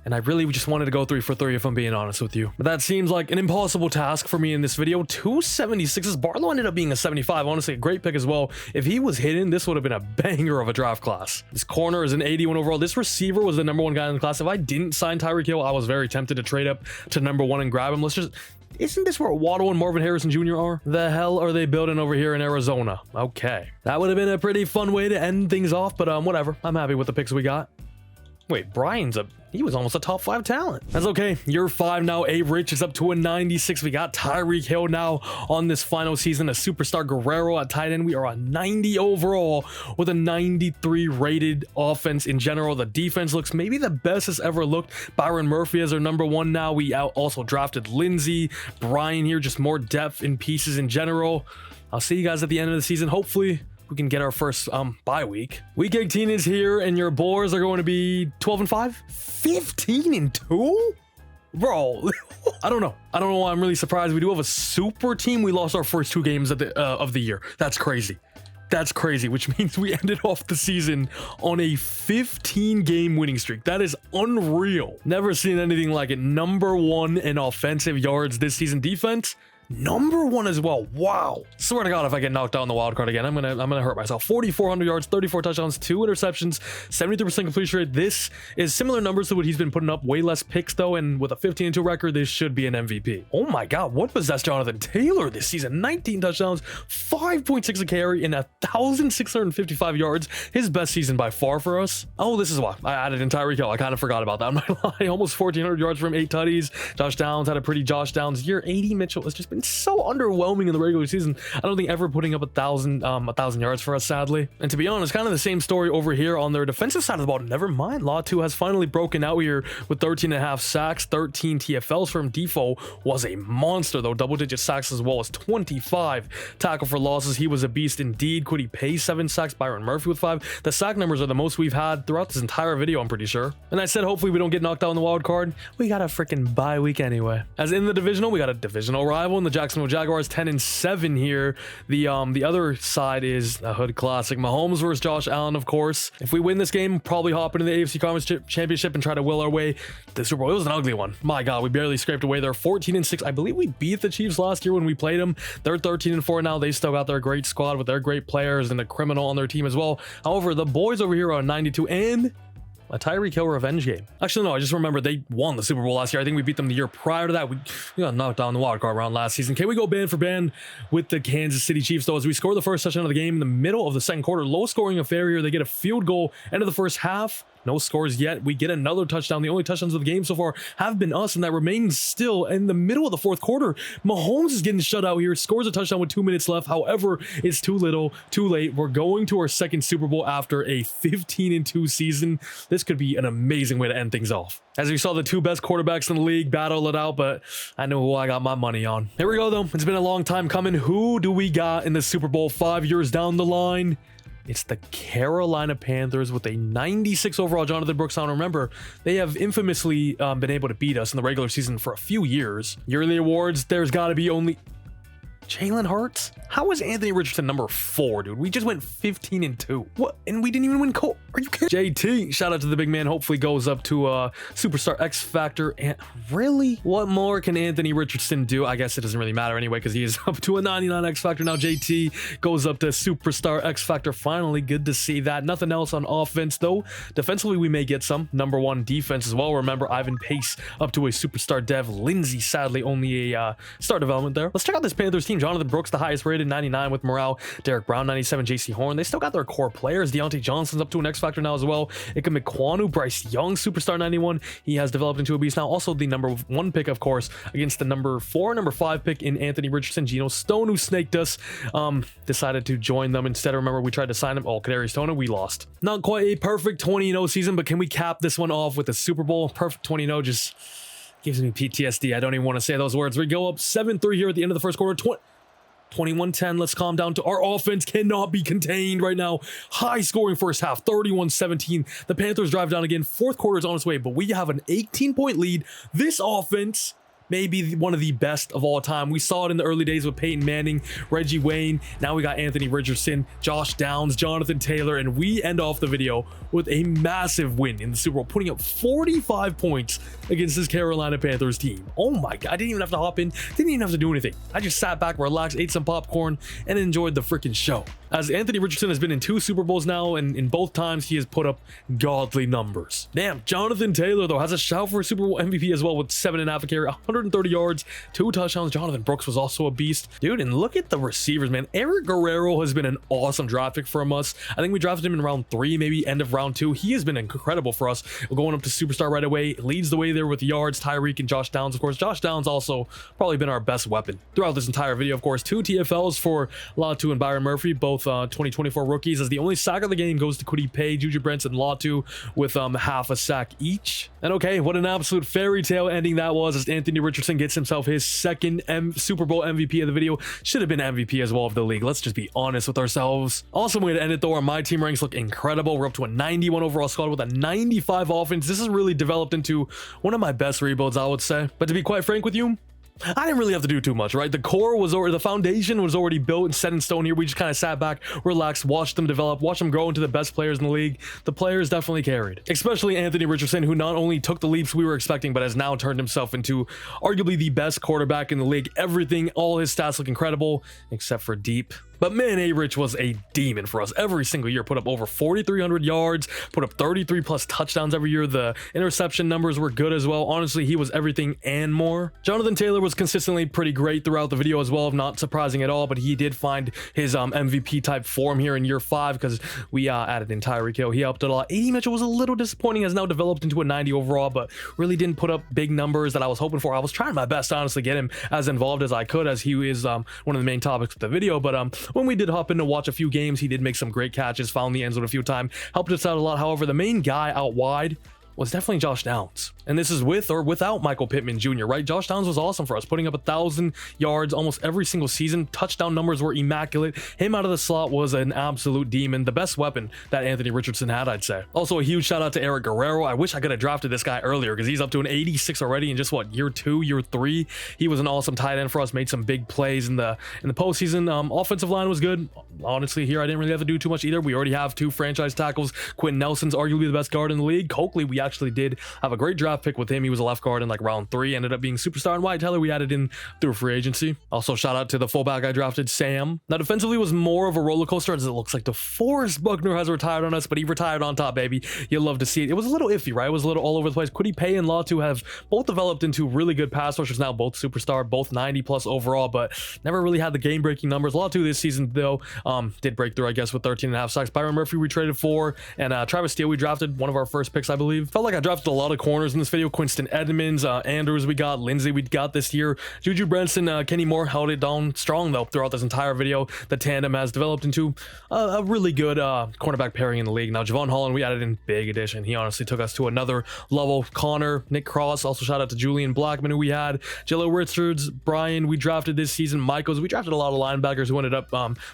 And I really just wanted to go 3 for 3 if I'm being honest with you. But that seems like an impossible task for me in this video. 276s. Barlow ended up being a 75. Honestly, a great pick as well. If he was hidden, this would have been a banger of a draft class. This corner is an 81 overall. This receiver was the #1 guy in the class. If I didn't sign Tyreek Hill, I was very tempted to trade up to #1 and grab him. Let's just... Isn't this where Waddle and Marvin Harrison Jr. are? The hell are they building over here in Arizona? Okay. That would have been a pretty fun way to end things off, but whatever. I'm happy with the picks we got. Wait, he was almost a top 5 talent. That's okay. Year 5 now. A Rich is up to a 96. We got Tyreek Hill now on this final season. A superstar Guerrero at tight end. We are a 90 overall with a 93 rated offense in general. The defense looks maybe the best it's ever looked. Byron Murphy is our #1 now. We also drafted Lindsey. Brian here, just more depth in pieces in general. I'll see you guys at the end of the season. Hopefully, we can get our first bye week. Week 18 is here, and your boys are going to be 12-5, 15-2, bro. I don't know why I'm really surprised. We do have a super team. We lost our first 2 games of the year. That's crazy. That's crazy, which means we ended off the season on a 15-game winning streak. That is unreal. Never seen anything like it. #1 in offensive yards this season. Defense, #1 as well. Wow. Swear to God, if I get knocked out on the wild card again, I'm gonna hurt myself. 4,400 yards, 34 touchdowns, 2 interceptions, 73% completion rate. This is similar numbers to what he's been putting up. Way less picks though, and with a 15-2 record, this should be an MVP. Oh my God, what possessed Jonathan Taylor this season? 19 touchdowns, 5.6 a carry, and 1,655 yards. His best season by far for us. Oh, this is why I added in Tyreek Hill. I kind of forgot about that. I'm not gonna lie. Almost 1,400 yards from 8 tutties. Josh Downs had a pretty Josh Downs year. 80 Mitchell has just been so underwhelming in the regular season. I don't think ever putting up 1,000 yards for us, sadly. And to be honest, kind of the same story over here on their defensive side of the ball. Never mind, Latu has finally broken out here with 13.5 sacks, 13 TFLs from Defoe. Was a monster though, double-digit sacks as well as 25 tackle for losses. He was a beast indeed. Could he pay 7 sacks? Byron Murphy with 5. The sack numbers are the most we've had throughout this entire video, I'm pretty sure. And I said hopefully we don't get knocked out in the wild card. We got a freaking bye week anyway. As in the divisional, we got a divisional rival in the Jacksonville Jaguars, 10-7 here. The other side is a Hood Classic. Mahomes versus Josh Allen, of course. If we win this game, probably hop into the AFC Conference Championship and try to will our way to the Super Bowl. It was an ugly one. My God, we barely scraped away there. 14-6. I believe we beat the Chiefs last year when we played them. They're 13-4 now. They still got their great squad with their great players and a criminal on their team as well. However, the boys over here are 92 and a Tyreek Hill revenge game. Actually, no, I just remember they won the Super Bowl last year. I think we beat them the year prior to that. We got knocked down the wild card round last season. Can we go band for band with the Kansas City Chiefs, though, as we score the first touchdown of the game in the middle of the second quarter? Low scoring affair here. They get a field goal end of the first half. No scores yet. We get another touchdown. The only touchdowns of the game so far have been us, and that remains still in the middle of the fourth quarter. Mahomes is getting shut out here. Scores a touchdown with 2 minutes left. However, it's too little, too late. We're going to our second Super Bowl after a 15-2 season. This could be an amazing way to end things off. As we saw, the 2 best quarterbacks in the league battle it out, but I know who I got my money on. Here we go, though. It's been a long time coming. Who do we got in the Super Bowl 5 years down the line? It's the Carolina Panthers with a 96 overall Jonathan Brooks. Now, remember, they have infamously been able to beat us in the regular season for a few years. Yearly awards, there's got to be only... Jalen Hurts? How is Anthony Richardson #4, dude? We just went 15-2. What? And we didn't even win Colt. Are you kidding? JT, shout out to the big man. Hopefully goes up to Superstar X Factor. And really? What more can Anthony Richardson do? I guess it doesn't really matter anyway because he is up to a 99 X Factor. Now JT goes up to Superstar X Factor. Finally, good to see that. Nothing else on offense, though. Defensively, we may get some. #1 defense as well. Remember, Ivan Pace up to a Superstar Dev. Lindsey, sadly, only a star development there. Let's check out this Panthers team. Jonathan Brooks, the highest rated, 99 with morale. Derek Brown, 97. JC Horn. They still got their core players. Deontay Johnson's up to an X Factor now as well. Ika McQuanu, Bryce Young, Superstar 91. He has developed into a beast now. Also the #1 pick, of course, against the #4, #5 pick in Anthony Richardson. Geno Stone, who snaked us, decided to join them instead. Remember, we tried to sign him. Oh, Kadarius Toney, we lost. Not quite a perfect 20-0 season, but can we cap this one off with a Super Bowl? Perfect 20-0 just gives me PTSD. I don't even want to say those words. We go up 7-3 here at the end of the first quarter. 21-10. Let's calm down. To our offense cannot be contained right now. High scoring first half, 31-17. The Panthers drive down again. Fourth quarter is on its way, but we have an 18-point lead. This offense maybe one of the best of all time. We saw it in the early days with Peyton Manning, Reggie Wayne. Now we got Anthony Richardson, Josh Downs, Jonathan Taylor, and we end off the video with a massive win in the Super Bowl, putting up 45 points against this Carolina Panthers team. Oh my God, I didn't even have to hop in, didn't even have to do anything. I just sat back, relaxed, ate some popcorn, and enjoyed the freaking show. As Anthony Richardson has been in 2 Super Bowls now, and in both times he has put up godly numbers. Damn, Jonathan Taylor though has a shout for a Super Bowl MVP as well with 7.5 a carry, 130 yards, 2 touchdowns. Jonathan Brooks was also a beast. Dude, and look at the receivers, man. Eric Guerrero has been an awesome draft pick from us. I think we drafted him in round 3, maybe end of round 2. He has been incredible for us. We're going up to superstar right away. Leads the way there with yards. Tyreek and Josh Downs, of course. Josh Downs also probably been our best weapon throughout this entire video. Of course, 2 TFLs for Latu and Byron Murphy, both 2024 rookies, as the only sack of the game goes to Kwity Paye, Juju Brents, and Latu with half a sack each. And okay, what an absolute fairy tale ending that was, as Anthony Richardson gets himself his second Super Bowl MVP of the video. Should have been MVP as well of the league. Let's just be honest with ourselves. Awesome way to end it though. Our My Team ranks look incredible. We're up to a 91 overall squad with a 95 offense. This has really developed into one of my best rebuilds, I would say. But to be quite frank with you, I didn't really have to do too much, right? The core was already, the foundation was already built and set in stone here. We just kind of sat back, relaxed, watched them develop, watched them grow into the best players in the league. The players definitely carried, especially Anthony Richardson, who not only took the leaps we were expecting, but has now turned himself into arguably the best quarterback in the league. Everything, all his stats look incredible, except for deep. But man, A-Rich was a demon for us every single year. Put up over 4,300 yards, put up 33 plus touchdowns every year. The interception numbers were good as well. Honestly, he was everything and more. Jonathan Taylor was consistently pretty great throughout the video as well, not surprising at all, but he did find his MVP type form here in year 5 because we added in Tyreek Hill. He helped a lot. 80 Mitchell was a little disappointing, has now developed into a 90 overall, but really didn't put up big numbers that I was hoping for. I was trying my best to honestly get him as involved as I could, as he is one of the main topics of the video. But when we did hop in to watch a few games, he did make some great catches, found the end zone a few times, helped us out a lot. However, the main guy out wide was definitely Josh Downs. And this is with or without Michael Pittman Jr., right? Josh Downs was awesome for us, putting up 1,000 yards almost every single season. Touchdown numbers were immaculate. Him out of the slot was an absolute demon. The best weapon that Anthony Richardson had, I'd say. Also, a huge shout out to Eric Guerrero. I wish I could have drafted this guy earlier because he's up to an 86 already in just what, year 2, year 3. He was an awesome tight end for us, made some big plays in the postseason. Offensive line was good. Honestly, here I didn't really have to do too much either. We already have 2 franchise tackles. Quentin Nelson's arguably the best guard in the league. Coakley, we actually did have a great draft pick with him. He was a left guard in like round 3, ended up being superstar. And Wyatt Teller we added in through free agency. Also shout out to the fullback I drafted, Sam. Now defensively was more of a roller coaster, as it looks like DeForest Buckner has retired on us, but he retired on top, baby. You'll love to see it. It was a little iffy, right? It was a little all over the place. Kwity Paye and Latu have both developed into really good pass rushers now, both superstar, both 90 plus overall, but never really had the game breaking numbers. Latu this season though did break through, I guess, with 13.5 sacks. Byron Murphy we traded for, and Travis Steele we drafted, one of our first picks, I believe. Felt like I drafted a lot of corners in this video. Quinston Edmonds, Andrews we got, Lindsey we got this year. Juju Brents, Kenny Moore held it down strong though throughout this entire video. The tandem has developed into a really good cornerback pairing in the league. Now Javon Holland we added in, big addition. He honestly took us to another level. Connor, Nick Cross, also shout out to Julian Blackman who we had. Jello Richards, Brian we drafted this season. Michaels, we drafted a lot of linebackers who ended up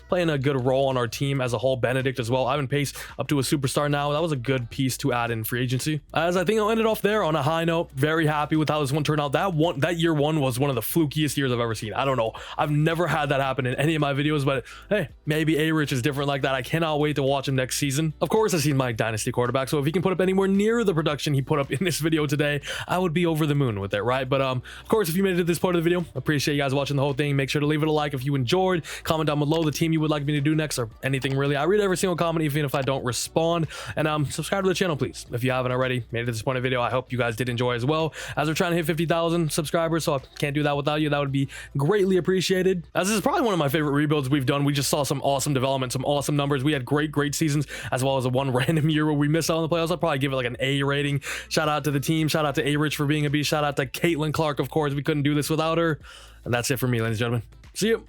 playing a good role on our team as a whole. Benedict as well. Ivan Pace up to a superstar now. That was a good piece to add in free agency. As I think I'll end it off there on a high note. Very happy with how this one turned out. That year 1 was one of the flukiest years I've ever seen. I don't know. I've never had that happen in any of my videos, but hey, maybe A-Rich is different like that. I cannot wait to watch him next season. Of course, I've seen my dynasty quarterback, so if he can put up anywhere near the production he put up in this video today, I would be over the moon with it, right? But of course, if you made it to this part of the video, appreciate you guys watching the whole thing. Make sure to leave it a like if you enjoyed. Comment down below the team you would like me to do next, or anything really. I read every single comment, even if I don't respond. And subscribe to the channel, please, if you haven't already. Made it to this point of the video. I hope you guys did enjoy as well, as we're trying to hit 50,000 subscribers, so I can't do that without you. That would be greatly appreciated, as this is probably one of my favorite rebuilds we've done. We just saw some awesome development, some awesome numbers. We had great seasons, as well as a one random year where we missed out on the playoffs. I'd probably give it like an A rating. Shout out to the team, shout out to A-Rich for being a beast, shout out to Caitlin Clark, of course. We couldn't do this without her. And that's it for me, ladies and gentlemen. See you.